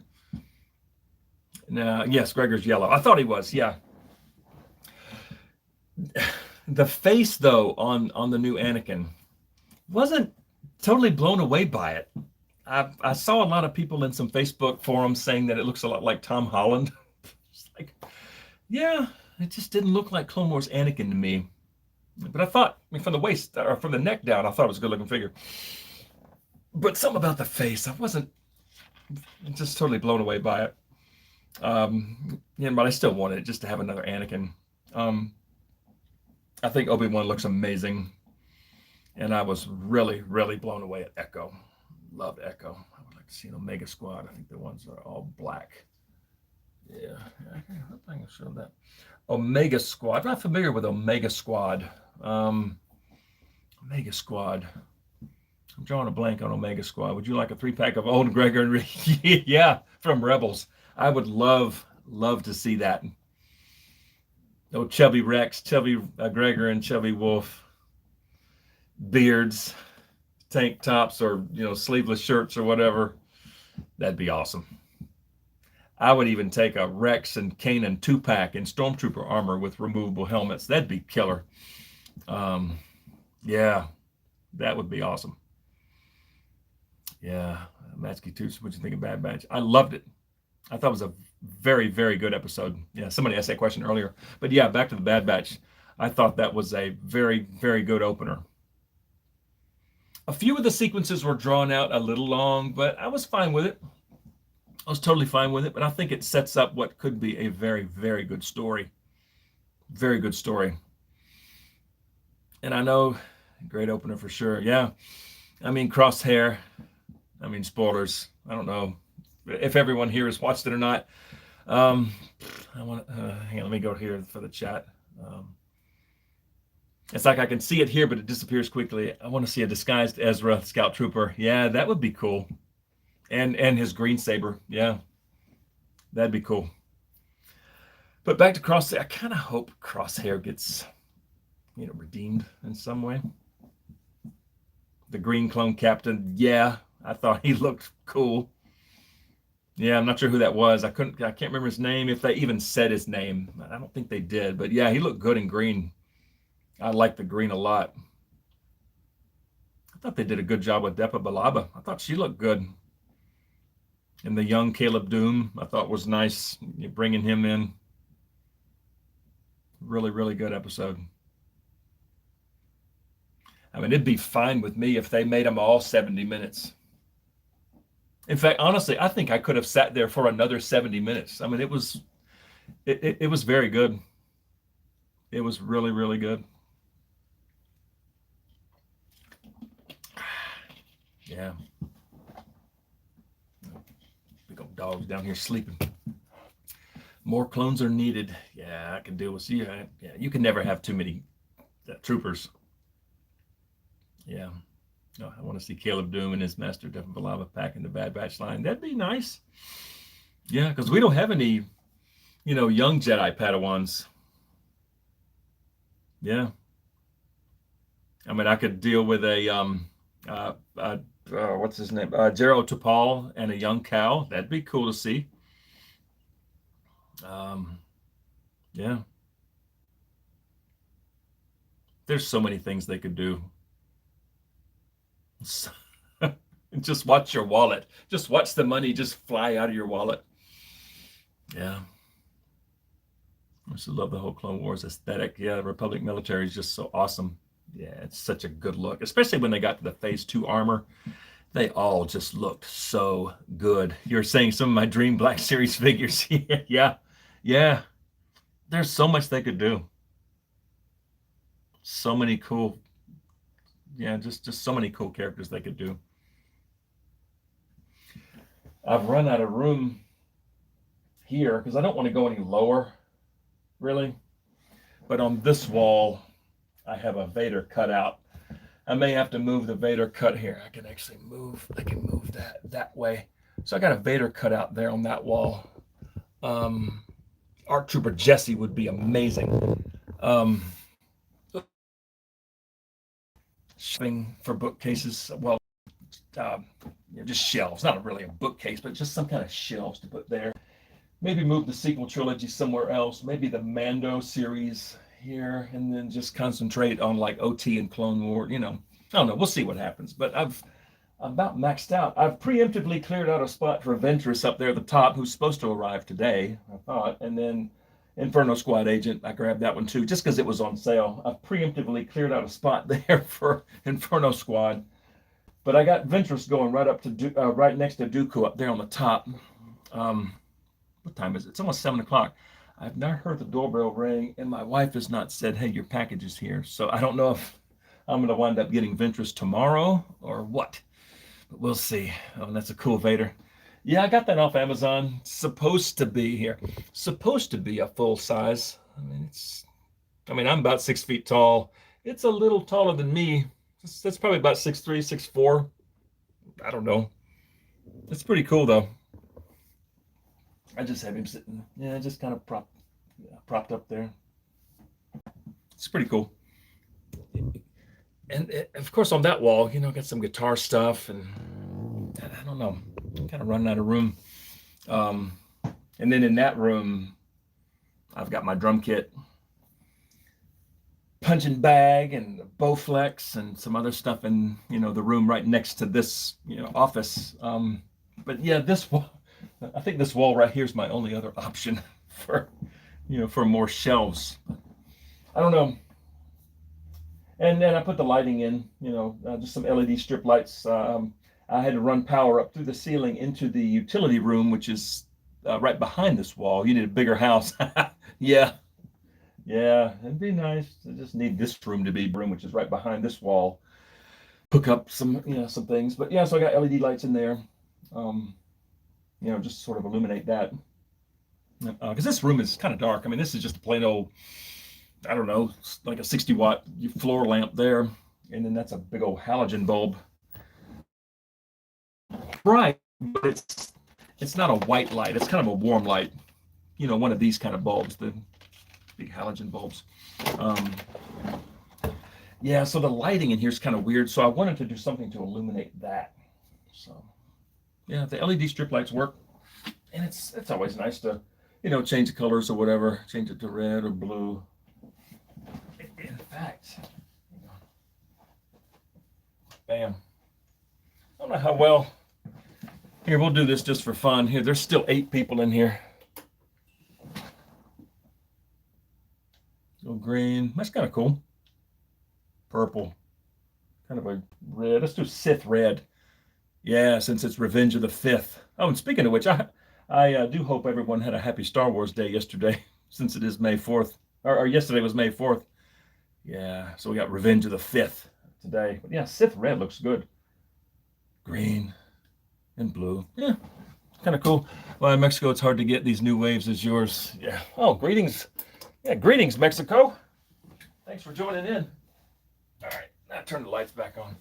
Now, yes, Gregor's yellow. I thought he was. Yeah. The face though on the new Anakin wasn't totally blown away by it. I saw a lot of people in some Facebook forums saying that it looks a lot like Tom Holland. It's like, yeah, it just didn't look like Clone Wars Anakin to me. But I thought, from the waist or from the neck down, I thought it was a good looking figure. But something about the face, I wasn't just totally blown away by it. Yeah, but I still wanted it just to have another Anakin. I think Obi-Wan looks amazing. And I was really, really blown away at Echo. Loved Echo. I would like to see an Omega Squad. I think the ones that are all black. Yeah, I think I showed that. Omega Squad. I'm not familiar with Omega Squad. Omega Squad. I'm drawing a blank on Omega Squad. Would you like a 3-pack of old Gregor and yeah, from Rebels? I would love to see that. Oh, Chubby Rex, Chubby Gregor, and Chubby Wolf. Beards, tank tops, or sleeveless shirts or whatever. That'd be awesome. I would even take a Rex and Kanan 2-pack in Stormtrooper armor with removable helmets. That'd be killer. Yeah, that would be awesome. Yeah, Matsky Toots, what you think of Bad Batch? I loved it. I thought it was a very, very good episode. Yeah, somebody asked that question earlier. But yeah, back to the Bad Batch. I thought that was a very, very good opener. A few of the sequences were drawn out a little long, but I was fine with it. I was totally fine with it, but I think it sets up what could be a very, very good story. Very good story. And I know, great opener for sure. Yeah. I mean, Crosshair. I mean, spoilers. I don't know if everyone here has watched it or not. I want hang on, let me go here for the chat. It's like I can see it here, but it disappears quickly. I want to see a disguised Ezra Scout Trooper. Yeah, that would be cool. And his green saber. Yeah, that'd be cool. But back to Crosshair. I kind of hope Crosshair gets, redeemed in some way. The green clone captain. Yeah, I thought he looked cool. Yeah, I'm not sure who that was. I can't remember his name, if they even said his name. I don't think they did, but yeah, he looked good in green. I like the green a lot. I thought they did a good job with Depa Billaba. I thought she looked good. And the young Caleb Doom, I thought was nice. Bringing him in. Really, really good episode. I mean, it'd be fine with me if they made them all 70 minutes. In fact, honestly, I think I could have sat there for another 70 minutes. I mean, it was very good. It was really, really good. Yeah. Big old dogs down here sleeping. More clones are needed. Yeah, I can deal with you. Yeah, you can never have too many troopers. Yeah. No, I want to see Caleb Doom and his master Depa Billaba back in the Bad Batch line. That'd be nice. Yeah, because we don't have any, young Jedi Padawans. Yeah. I mean, I could deal with a what's his name? Jero Tapal and a young Cal. That'd be cool to see. Yeah. There's so many things they could do. Just watch your wallet. Just watch the money just fly out of your wallet. Yeah. I just love the whole Clone Wars aesthetic. Yeah, the Republic military is just so awesome. Yeah, it's such a good look, especially when they got to the Phase 2 armor. They all just looked so good. You're saying some of my Dream Black Series figures. Yeah. There's so much they could do. So many cool, just so many cool characters they could do. I've run out of room here because I don't want to go any lower, really. But on this wall, I have a Vader cutout. I may have to move the Vader cut here. I can move that way. So I got a Vader cutout there on that wall. ARC Trooper Jesse would be amazing. Shopping for bookcases. Well, just shelves. Not really a bookcase, but just some kind of shelves to put there. Maybe move the sequel trilogy somewhere else. Maybe the Mando series here, and then just concentrate on like OT and Clone War. I don't know. We'll see what happens. But I'm about maxed out. I've preemptively cleared out a spot for Ventress up there at the top, who's supposed to arrive today, I thought. And then Inferno Squad Agent, I grabbed that one too, just because it was on sale. I've preemptively cleared out a spot there for Inferno Squad. But I got Ventress going right up to right next to Dooku up there on the top. What time is it? It's almost 7 o'clock. I've not heard the doorbell ring, and my wife has not said, hey, your package is here. So I don't know if I'm going to wind up getting Ventress tomorrow or what. But we'll see. Oh, that's a cool Vader. Yeah, I got that off Amazon. Supposed to be here. Supposed to be a full size. I'm about 6 feet tall. It's a little taller than me. That's probably about 6'3", 6'4". I don't know. It's pretty cool, though. I just have him sitting, just kind of propped up there. It's pretty cool. And of course, on that wall, got some guitar stuff, and I don't know, I'm kind of running out of room. And then in that room, I've got my drum kit, punching bag, and Bowflex, and some other stuff in the room right next to this office. But yeah, this wall. I think this wall right here is my only other option for, for more shelves. I don't know. And then I put the lighting in, just some LED strip lights. I had to run power up through the ceiling into the utility room, which is right behind this wall. You need a bigger house. Yeah, yeah, it'd be nice to just need this room to be room, which is right behind this wall. Hook up some, some things. But yeah, so I got LED lights in there, just sort of illuminate that. Because this room is kind of dark. I mean, this is just a plain old, I don't know, like a 60-watt floor lamp there. And then that's a big old halogen bulb. Right, but it's not a white light. It's kind of a warm light. One of these kind of bulbs, the big halogen bulbs. Yeah, so the lighting in here is kind of weird. So I wanted to do something to illuminate that. So yeah, the LED strip lights work. And it's always nice to, change the colors or whatever, change it to red or blue. In fact, bam. I don't know how well. Here, we'll do this just for fun. Here, there's still 8 people in here. Go green. That's kind of cool. Purple. Kind of a red. Let's do Sith red. Yeah, since it's Revenge of the Fifth. Oh, and speaking of which, I do hope everyone had a happy Star Wars Day yesterday, since it is May 4th. Or yesterday was May 4th. Yeah, so we got Revenge of the Fifth today. But yeah, Sith red looks good. Green and blue. Yeah, kind of cool. Well, in Mexico, it's hard to get these new waves as yours. Yeah. Oh, greetings. Yeah, greetings, Mexico. Thanks for joining in. All right, now turn the lights back on.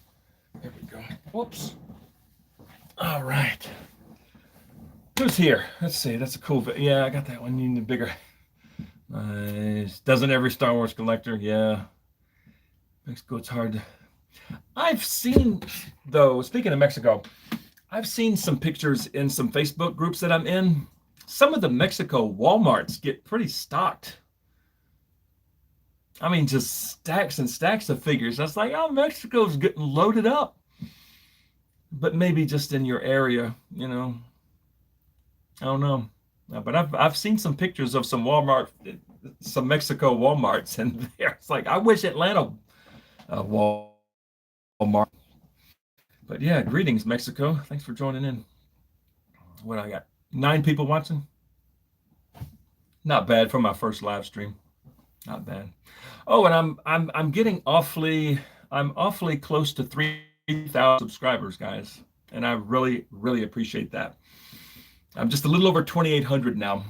There we go. Whoops. All right. Who's here? Let's see. That's a cool. Yeah, I got that one. You need a bigger. Nice. Doesn't every Star Wars collector? Yeah. Mexico, it's hard to. I've seen, though, speaking of Mexico, I've seen some pictures in some Facebook groups that I'm in. Some of the Mexico Walmarts get pretty stocked. I mean, just stacks and stacks of figures. That's like, oh, Mexico's getting loaded up. But maybe just in your area, I don't know. But I've seen some pictures of some Mexico Walmarts, and it's like, I wish Atlanta Walmart. But yeah, greetings, Mexico. Thanks for joining in. What I got? 9 people watching. Not bad for my first live stream. Not bad. Oh, and I'm getting awfully close to 3,000 subscribers, guys, and I really appreciate that. I'm just a little over 2,800 now.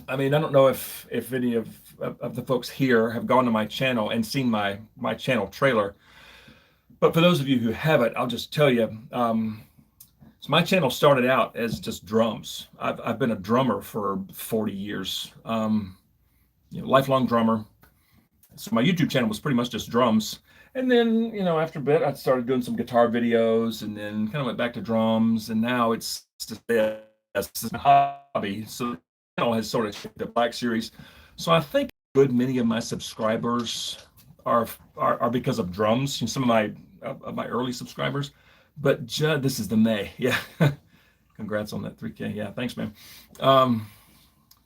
I mean, I don't know if any of the folks here have gone to my channel and seen my channel trailer. But for those of you who haven't, I'll just tell you. So my channel started out as just drums. I've been a drummer for 40 years, lifelong drummer. So my YouTube channel was pretty much just drums. And then, after a bit, I started doing some guitar videos, and then kind of went back to drums. And now it's just a hobby. So the channel has sort of shaped the Black Series. So I think a good many of my subscribers are because of drums. Some of my early subscribers, but this is the May. Yeah. Congrats on that 3K. Yeah. Thanks, man.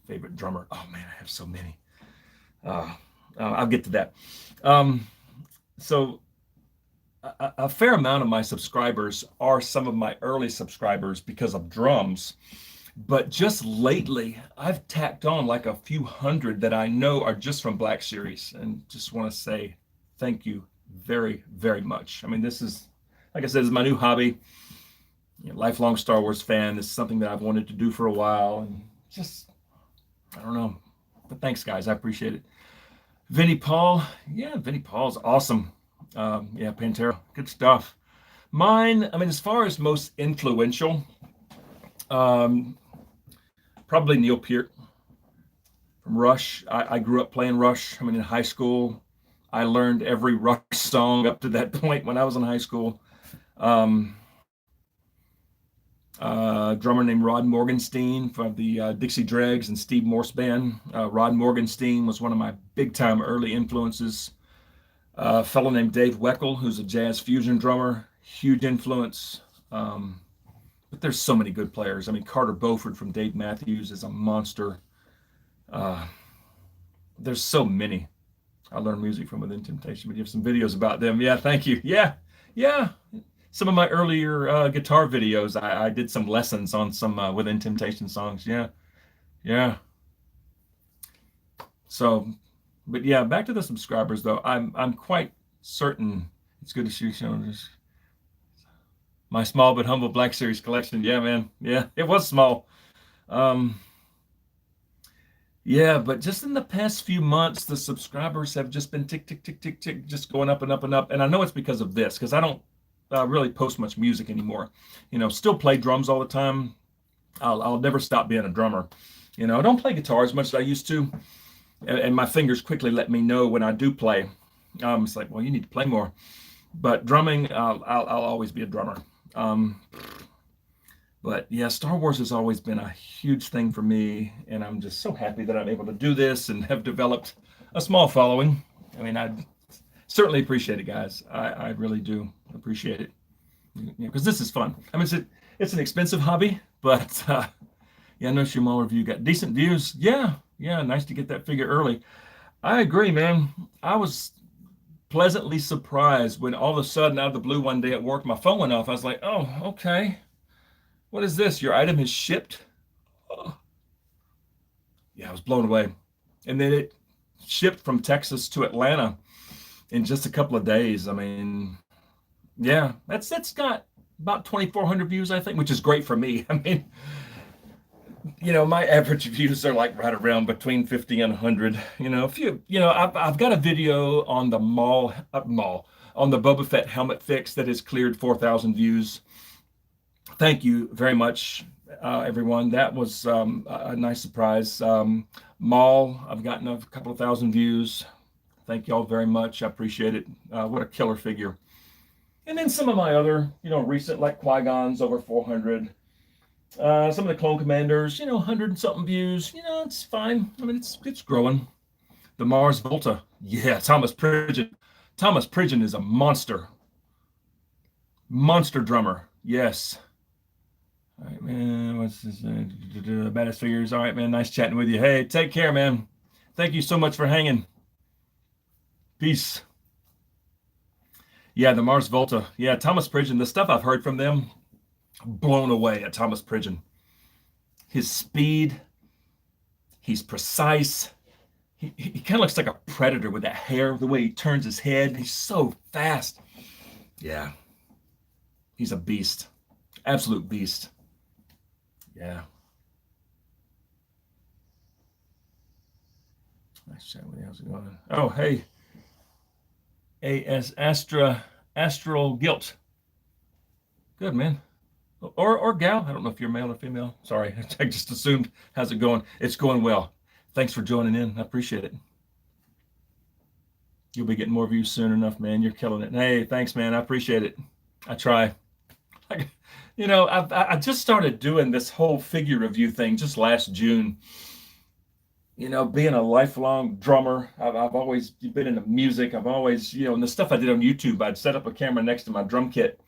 Favorite drummer. Oh man, I have so many. I'll get to that. So a fair amount of my subscribers are some of my early subscribers because of drums. But just lately, I've tacked on like a few hundred that I know are just from Black Series, and just want to say thank you very, very much. I mean, this is, like I said, this is my new hobby. Lifelong Star Wars fan. This is something that I've wanted to do for a while, and just, I don't know. But thanks, guys. I appreciate it. Vinnie Paul. Yeah, Vinnie Paul's awesome. Yeah, Pantera. Good stuff. Mine, I mean, as far as most influential, probably Neil Peart from Rush. I grew up playing Rush. I mean, in high school, I learned every Rush song up to that point when I was in high school. Drummer named Rod Morgenstein from the Dixie Dregs and Steve Morse band. Rod Morgenstein was one of my big-time early influences. A fellow named Dave Weckl, who's a jazz fusion drummer, huge influence. But but there's so many good players. I mean, Carter Beauford from Dave Matthews is a monster. Uh, there's so many. I learned music from Within Temptation. We have some videos about them. Yeah, thank you. Yeah, yeah. Some of my earlier guitar videos, I did some lessons on some Within Temptation songs. Yeah, yeah. So, but yeah, back to the subscribers though. I'm quite certain it's good to see you. My small but humble Black Series collection. Yeah, man. Yeah, it was small. Um, Yeah, but just in the past few months, the subscribers have just been tick, tick, tick, tick, tick, just going up and up and up. And I know it's because of this, because I don't really post much music anymore. Still play drums all the time. I'll never stop being a drummer. I don't play guitar as much as I used to, and my fingers quickly let me know when I do play. It's like, well, you need to play more. But drumming, I'll always be a drummer. But yeah, Star Wars has always been a huge thing for me, and I'm just so happy that I'm able to do this and have developed a small following. I mean, I certainly appreciate it, guys. I really do appreciate it, because this is fun. I mean, it's an expensive hobby, but yeah, No Shumal Review got decent views. Yeah, nice to get that figure early. I agree, man. I was pleasantly surprised when all of a sudden, out of the blue, one day at work, my phone went off. I was like, oh, okay. What is this? Your item is shipped? Oh. Yeah, I was blown away. And then it shipped from Texas to Atlanta in just a couple of days. I mean, yeah, that's got about 2,400 views, I think, which is great for me. I mean, my average views are like right around between 50 and 100. I've got a video on the on the Boba Fett helmet fix that has cleared 4,000 views. Thank you very much, everyone. That was a nice surprise. Maul, I've gotten a couple of thousand views. Thank you all very much. I appreciate it. What a killer figure. And then some of my other, recent, like Qui-Gon's over 400. Some of the Clone Commanders, 100 and something views. It's fine. I mean, it's growing. The Mars Volta. Yeah, Thomas Pridgen. Thomas Pridgen is a monster. Monster drummer. Yes. All right, man. What's this? Baddest figures. All right, man. Nice chatting with you. Hey, take care, man. Thank you so much for hanging. Peace. Yeah, the Mars Volta. Yeah, Thomas Pridgen. The stuff I've heard from them, blown away at Thomas Pridgen. His speed. He's precise. He kind of looks like a predator with that hair, the way he turns his head. He's so fast. Yeah. He's a beast. Absolute beast. Yeah. Nice chat with you. How's it going? Oh, hey. Astral Guilt. Good, man. Or gal. I don't know if you're male or female. Sorry. I just assumed. How's it going? It's going well. Thanks for joining in. I appreciate it. You'll be getting more views soon enough, man. You're killing it. Hey, thanks, man. I appreciate it. I try. I just started doing this whole figure review thing just last June. Being a lifelong drummer, I've always been into music. I've always, and the stuff I did on YouTube, I'd set up a camera next to my drum kit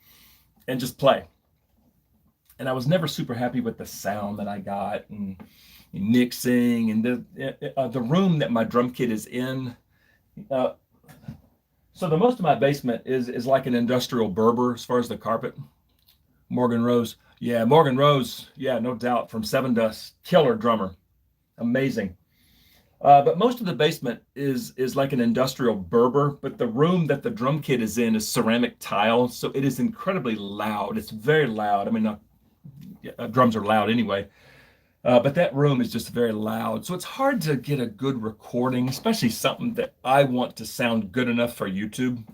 and just play. And I was never super happy with the sound that I got and mixing and the room that my drum kit is in. So the most of my basement is like an industrial Berber as far as the carpet. Morgan Rose. Yeah, Morgan Rose. Yeah, no doubt. From Sevendust. Killer drummer. Amazing. But most of the basement is like an industrial Berber, but the room that the drum kit is in is ceramic tile, so it is incredibly loud. It's very loud. I mean, drums are loud anyway, but that room is just very loud. So it's hard to get a good recording, especially something that I want to sound good enough for YouTube.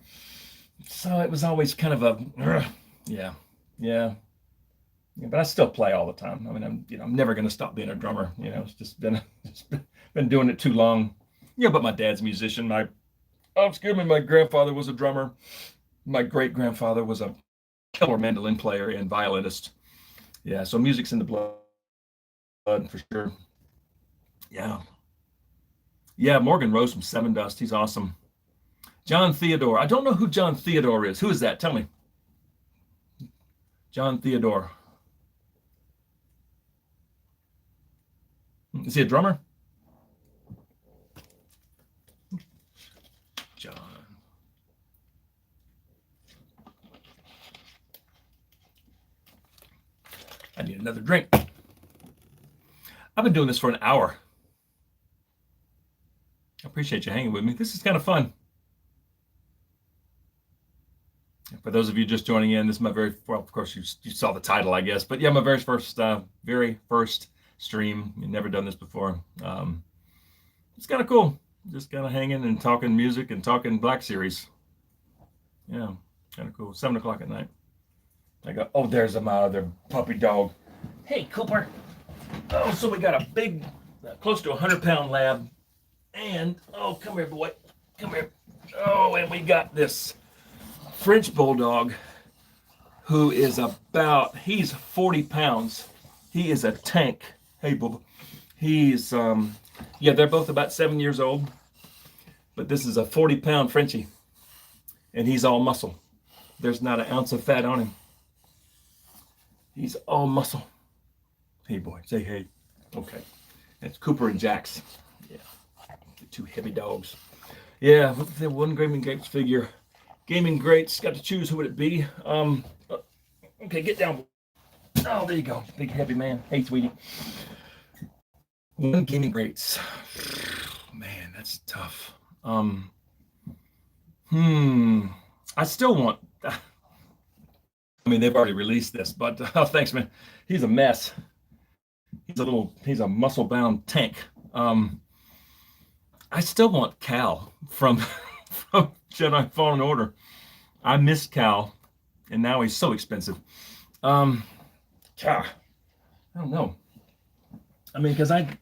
So it was always kind of a, yeah. But I still play all the time. I mean, I'm never going to stop being a drummer. It's just been doing it too long. But my dad's a musician. My grandfather was a drummer. My great grandfather was a killer mandolin player and violinist. Yeah, so music's in the blood for sure. Yeah, Morgan Rose from Sevendust. He's awesome. John Theodore. I don't know who John Theodore is. Who is that? Tell me. John Theodore. Is he a drummer? John. I need another drink. I've been doing this for an hour. I appreciate you hanging with me. This is kind of fun. For those of you just joining in, this is my well, of course, you saw the title, I guess. But yeah, my very first stream. You've never done this before. It's kind of cool. Just kind of hanging and talking music and talking Black Series. Yeah, kind of cool. 7 o'clock at night. I go, oh, there's my other puppy dog. Hey, Cooper. Oh, so we got a big, close to 100-pound lab. And, oh, come here, boy. Come here. Oh, and we got this French bulldog who is he's 40 pounds. He is a tank. Hey, Bubba. He's, yeah, they're both about 7 years old. But this is a 40-pound Frenchie. And he's all muscle. There's not an ounce of fat on him. He's all muscle. Hey, boy, say hey. Okay. That's Cooper and Jax. Yeah. The two heavy dogs. Yeah, the one Gaming Greats figure. Gaming Greats, got to choose who would it be. Okay, get down. Oh, there you go. Big heavy man. Hey, sweetie. One Gaming Greats. Man, that's tough. I still want. I mean, they've already released this, but oh, thanks, man. He's a mess. He's a muscle-bound tank. I still want Cal from Jedi Fallen Order. I missed Cal, and now he's so expensive. I don't know. I mean, because let me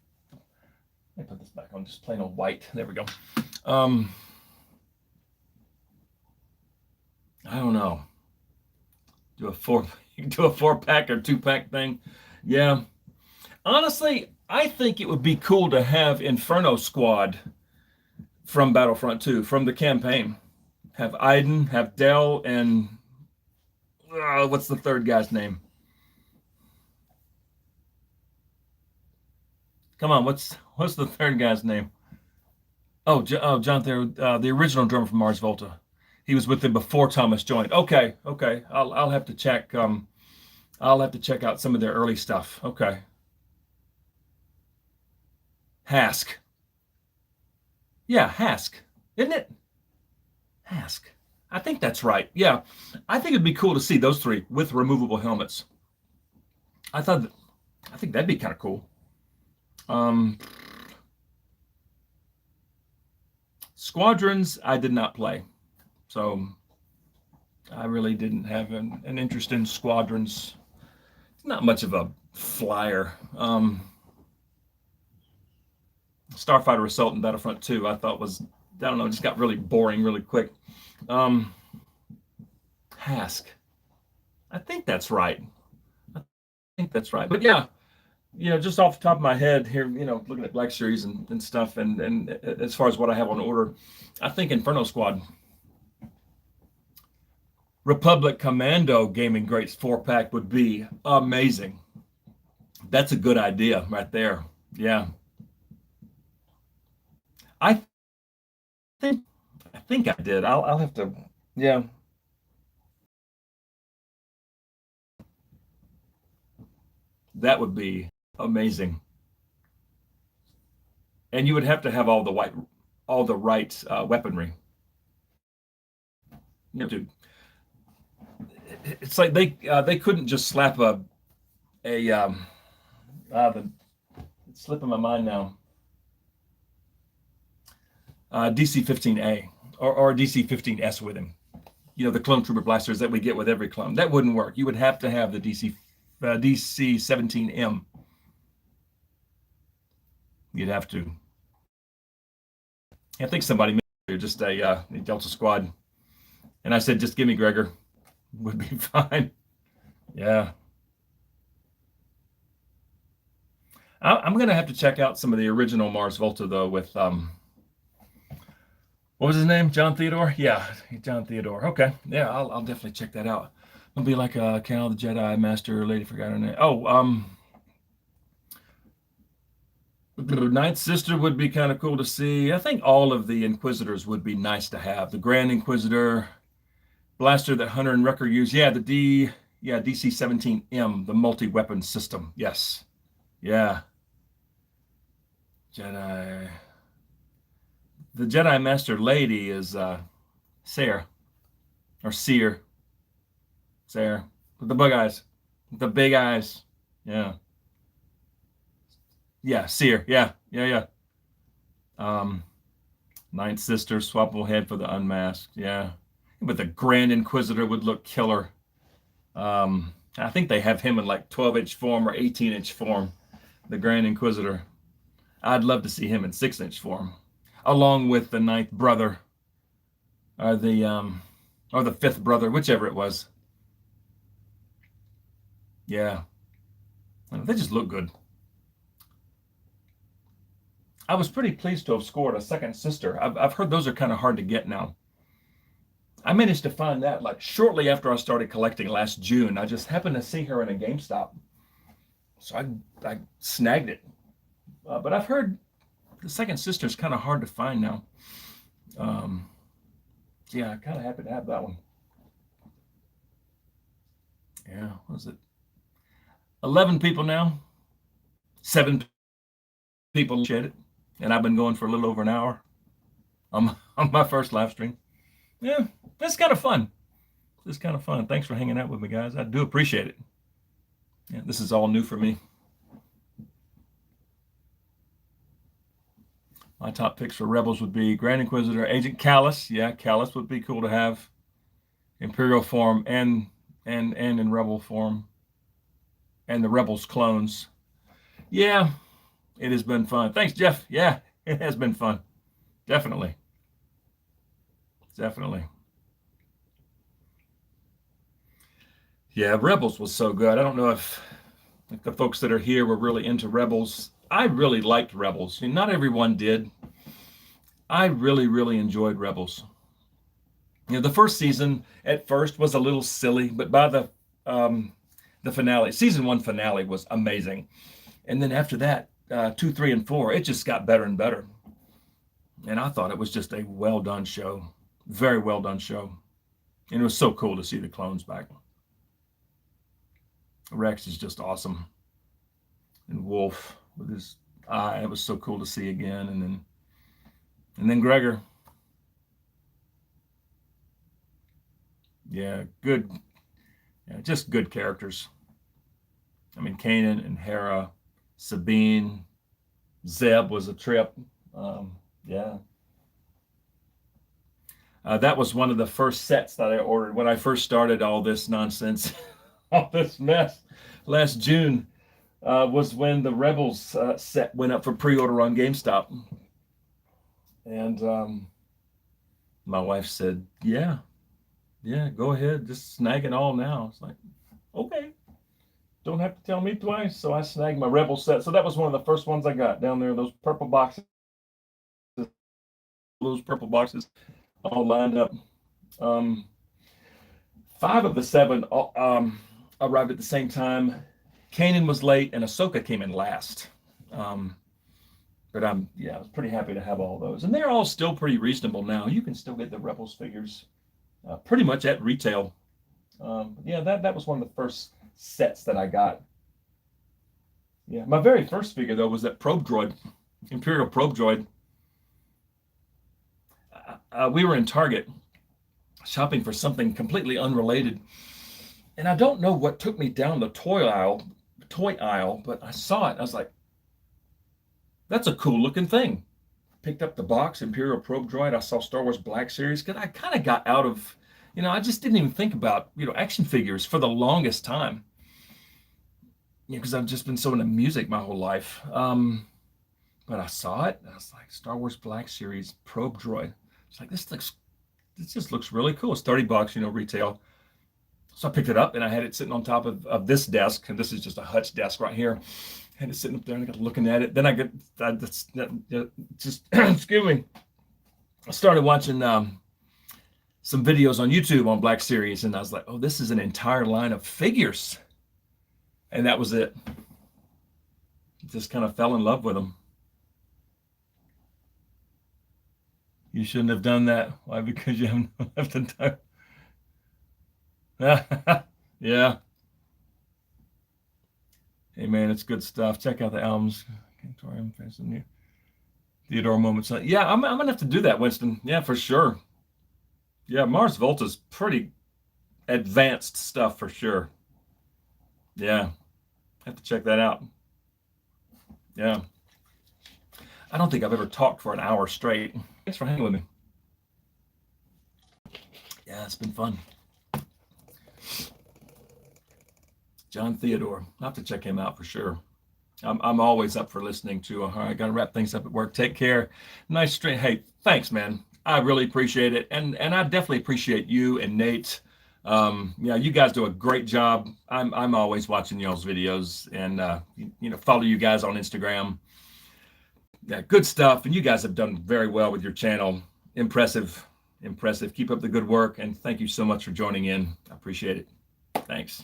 put this back on, just plain old white. There we go. I don't know. Do a 4-pack or 2-pack thing. Yeah. Honestly, I think it would be cool to have Inferno Squad from Battlefront 2, from the campaign. Have Iden, have Del, and what's the third guy's name? Come on, what's the third guy's name? Oh, John Thayer, the original drummer from Mars Volta. He was with them before Thomas joined. Okay. I'll have to check. I'll have to check out some of their early stuff. Okay. Hask. Yeah, Hask, isn't it? Hask. I think that's right. Yeah, I think it'd be cool to see those three with removable helmets. I think that'd be kind of cool. Squadrons, I did not play. So I really didn't have an interest in Squadrons. It's not much of a flyer. Starfighter Assault and Battlefront 2, I thought was, I don't know, just got really boring really quick. Hask. I think that's right. But yeah, just off the top of my head here, looking at Black Series and stuff, and as far as what I have on order, I think Inferno Squad. Republic Commando Gaming Greats 4-pack would be amazing. That's a good idea right there. Yeah. I think I did. I'll have to, yeah. That would be amazing. And you would have to have all the right weaponry. Dude. It's like they couldn't just slap it's slipping my mind now. DC-15A or DC-15S with him. The clone trooper blasters that we get with every clone. That wouldn't work. You would have to have the DC-17M. You'd have to. I think somebody made just a Delta Squad. And I said, just give me Gregor. Would be fine. Yeah. I'm going to have to check out some of the original Mars Volta, though, with, what was his name? John Theodore? Yeah, John Theodore. Okay. Yeah, I'll definitely check that out. It'll be like Cal, the Jedi Master, Lady forgot her name. Oh, Ninth Sister would be kind of cool to see. I think all of the Inquisitors would be nice to have. The Grand Inquisitor, blaster that Hunter and Wrecker use. Yeah, DC-17M, the multi-weapon system. Yes. Yeah. Jedi. The Jedi Master Lady is Seer. Or Seer. Seer. With the bug eyes. With the big eyes. Yeah. Yeah, Seer. Yeah. Ninth Sister, swappable head for the unmasked. Yeah. But the Grand Inquisitor would look killer. I think they have him in like 12-inch form or 18-inch form. The Grand Inquisitor. I'd love to see him in 6-inch form, along with the ninth brother, or the fifth brother, whichever it was. Yeah, they just look good. I was pretty pleased to have scored a second sister. I've heard those are kind of hard to get now. I managed to find that like shortly after I started collecting last June. I just happened to see her in a GameStop, so I snagged it. But I've heard the second sister is kind of hard to find now. Yeah, I'm kind of happy to have that one. Yeah, what is it? 11 people now. 7 people shared it, and I've been going for a little over an hour on my first live stream. Yeah, that's kind of fun. This is kind of fun. Thanks for hanging out with me, guys. I do appreciate it. Yeah, this is all new for me. My top picks for Rebels would be Grand Inquisitor, Agent Kallus. Yeah, Kallus would be cool to have. Imperial form and in Rebel form. And the Rebels clones. Yeah, it has been fun. Thanks, Jeff. Yeah, it has been fun. Definitely. Yeah, Rebels was so good. I don't know if the folks that are here were really into Rebels. I really liked Rebels. Not everyone did. I really enjoyed Rebels. The first season at first was a little silly, but by the finale, season 1 finale was amazing. And then after that, 2, 3, and 4, it just got better and better. And I thought it was just a well done show. Very well done show. And it was so cool to see the clones back. Rex is just awesome. And Wolf with his eye, it was so cool to see again. And then Gregor. Yeah, good. Yeah, just good characters. I mean, Kanan and Hera, Sabine, Zeb was a trip. Yeah. That was one of the first sets that I ordered when I first started all this nonsense, all this mess last June. Was when the Rebels set went up for pre-order on GameStop. And my wife said, yeah, go ahead, just snag it all now. It's like, okay, don't have to tell me twice. So I snagged my Rebel set. So that was one of the first ones I got down there, those purple boxes. Those purple boxes all lined up. 5 of the 7 arrived at the same time. Kanan was late and Ahsoka came in last. But I was pretty happy to have all those. And they're all still pretty reasonable now. You can still get the Rebels figures pretty much at retail. That was one of the first sets that I got. Yeah, my very first figure, though, was that probe droid, Imperial probe droid. We were in Target shopping for something completely unrelated. And I don't know what took me down the toy aisle, but I saw it. I was like, that's a cool looking thing. Picked up the box, Imperial probe droid. I saw Star Wars Black Series because I kind of got out of, I just didn't even think about, action figures for the longest time. Because I've just been so into music my whole life. But I saw it, and I was like, Star Wars Black Series probe droid. It's like, this just looks really cool. It's $30, retail. So I picked it up and I had it sitting on top of this desk, and this is just a Hutch desk right here. I had it sitting up there and I got looking at it. Then I excuse me. I started watching some videos on YouTube on Black Series, and I was like, oh, this is an entire line of figures. And that was it. Just kind of fell in love with them. You shouldn't have done that. Why? Because you haven't left the time. Yeah. Hey man, it's good stuff. Check out the albums. Cantorium, New Theodore moments. Yeah, I'm gonna have to do that, Winston. Yeah, for sure. Yeah, Mars Volta's pretty advanced stuff for sure. Yeah, have to check that out. Yeah. I don't think I've ever talked for an hour straight. Thanks for hanging with me. Yeah, it's been fun. John Theodore. I'll have to check him out for sure. I'm always up for listening to. All right, I got to wrap things up at work. Take care. Nice straight. Hey, thanks, man. I really appreciate it, and I definitely appreciate you and Nate. Yeah, you guys do a great job. I'm always watching y'all's videos, and follow you guys on Instagram. Yeah, good stuff, and you guys have done very well with your channel. Impressive. Keep up the good work, and thank you so much for joining in. I appreciate it. Thanks.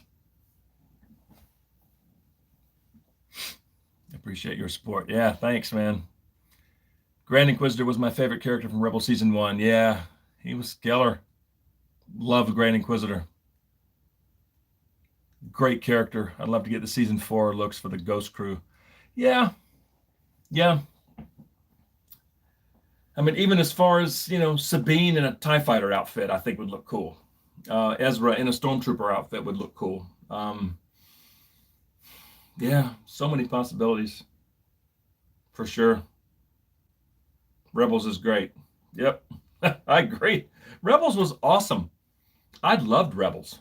Appreciate your support. Yeah, thanks, man. Grand Inquisitor was my favorite character from Rebel Season 1. Yeah, he was stellar. Loved Grand Inquisitor. Great character. I'd love to get the Season 4 looks for the Ghost Crew. Yeah. I mean, even as far as, Sabine in a TIE Fighter outfit, I think would look cool. Ezra in a Stormtrooper outfit would look cool. Yeah, so many possibilities. For sure. Rebels is great. Yep, I agree. Rebels was awesome. I loved Rebels.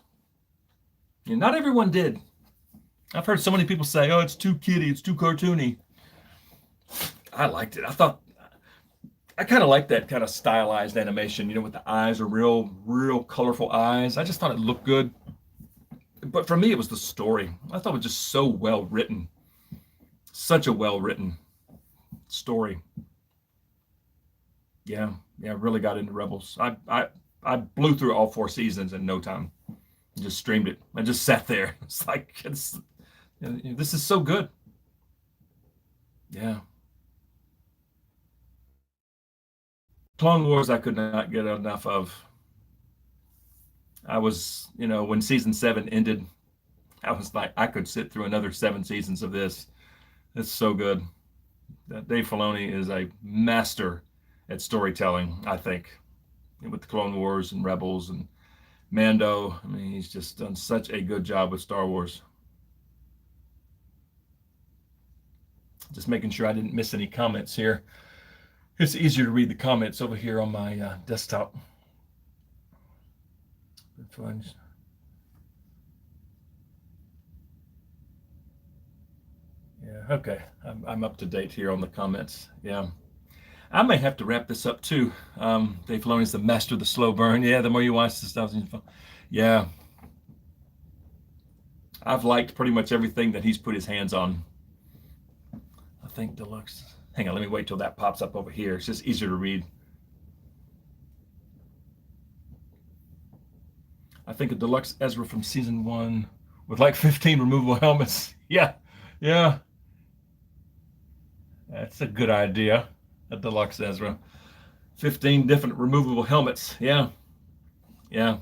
Not everyone did. I've heard so many people say, oh, it's too kiddie, it's too cartoony. I liked it. I kind of like that kind of stylized animation, with the eyes are real colorful eyes. I just thought it looked good. But for me, it was the story. I thought it was just so well written. Such a well written story. Yeah, really got into Rebels. I blew through all 4 seasons in no time. I just streamed it. I just sat there. It's like, this is so good. Yeah. Clone Wars, I could not get enough of. I was, when season 7 ended, I was like, I could sit through another 7 seasons of this. It's so good. Dave Filoni is a master at storytelling, I think, with the Clone Wars and Rebels and Mando. I mean, he's just done such a good job with Star Wars. Just making sure I didn't miss any comments here. It's easier to read the comments over here on my desktop. Yeah, okay. I'm up to date here on the comments. Yeah. I may have to wrap this up too. Dave Filoni's the master of the slow burn. Yeah, the more you watch the stuff. Yeah. I've liked pretty much everything that he's put his hands on. I think Deluxe. Hang on, let me wait till that pops up over here. It's just easier to read. I think a deluxe Ezra from season 1 with like 15 removable helmets. Yeah. That's a good idea. A deluxe Ezra. 15 different removable helmets. Yeah. Yeah,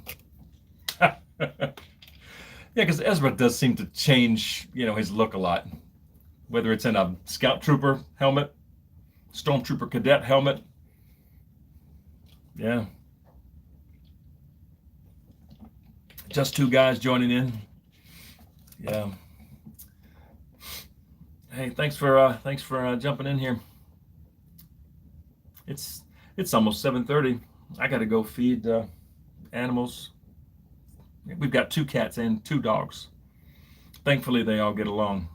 because Ezra does seem to change, his look a lot. Whether it's in a Scout Trooper helmet, Stormtrooper Cadet helmet. Yeah. Just 2 guys joining in. Yeah. Hey, thanks for jumping in here. It's almost 7:30. I got to go feed animals. We've got 2 cats and 2 dogs. Thankfully, they all get along.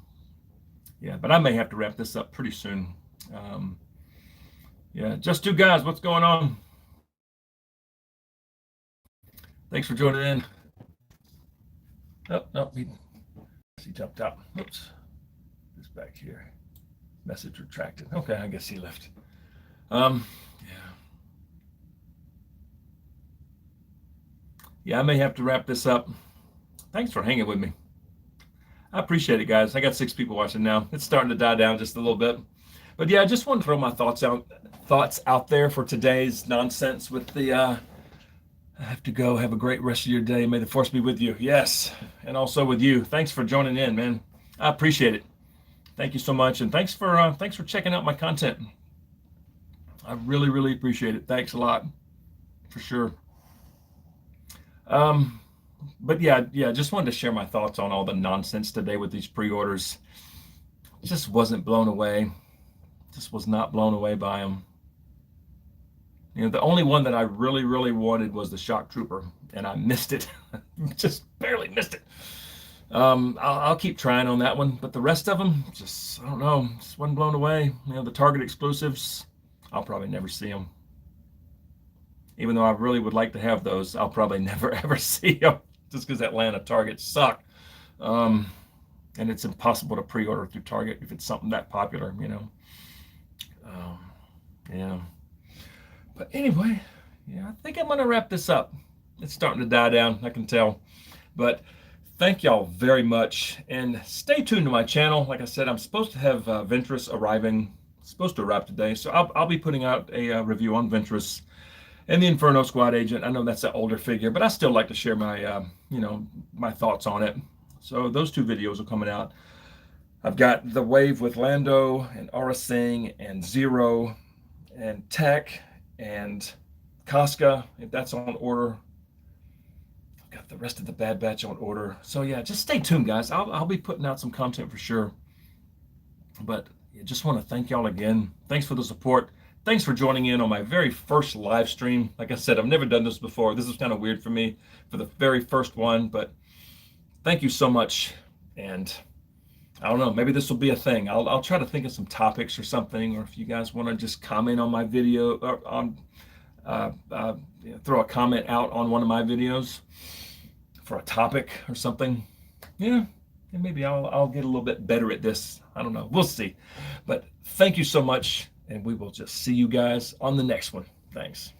Yeah, but I may have to wrap this up pretty soon. Yeah, just 2 guys. What's going on? Thanks for joining in. Oh, no, he jumped out. Oops. This back here. Message retracted. Okay, I guess he left. Yeah, I may have to wrap this up. Thanks for hanging with me. I appreciate it, guys. I got 6 people watching now. It's starting to die down just a little bit. But yeah, I just want to throw my thoughts out there for today's nonsense with the I have to go. Have a great rest of your day. May the force be with you. Yes, and also with you. Thanks for joining in, man. I appreciate it. Thank you so much, and thanks for checking out my content. I really, really appreciate it. Thanks a lot, for sure. But yeah, just wanted to share my thoughts on all the nonsense today with these pre-orders. Just wasn't blown away. Just was not blown away by them. You know, the only one that I really, really wanted was the Shock Trooper, and I missed it. Just barely missed it. I'll keep trying on that one, but the rest of them, just, I don't know, just wasn't blown away. You know, the Target exclusives, I'll probably never see them. Even though I really would like to have those, I'll probably never ever see them, just because Atlanta Targets suck. And it's impossible to pre-order through Target if it's something that popular, you know. Yeah. But anyway, yeah, I think I'm gonna wrap this up. It's starting to die down, I can tell. But thank y'all very much, and stay tuned to my channel. Like I said, I'm supposed to have Ventress arriving, supposed to arrive today, so I'll be putting out a review on Ventress and the Inferno Squad Agent. I know that's an older figure, but I still like to share my my thoughts on it. So those two videos are coming out. I've got the wave with Lando and Aura Singh and Zero and Tech and Casca, if that's on order. I've got the rest of the Bad Batch on order. So yeah, just stay tuned, guys. I'll be putting out some content for sure. But I just want to thank y'all again. Thanks for the support. Thanks for joining in on my very first live stream. Like I said, I've never done this before. This is kind of weird for me for the very first one, but thank you so much. And I don't know, maybe this will be a thing. I'll try to think of some topics or something, or if you guys want to just comment on my video, or on throw a comment out on one of my videos for a topic or something. Yeah, and maybe I'll get a little bit better at this. I don't know. We'll see. But thank you so much, and we will just see you guys on the next one. Thanks.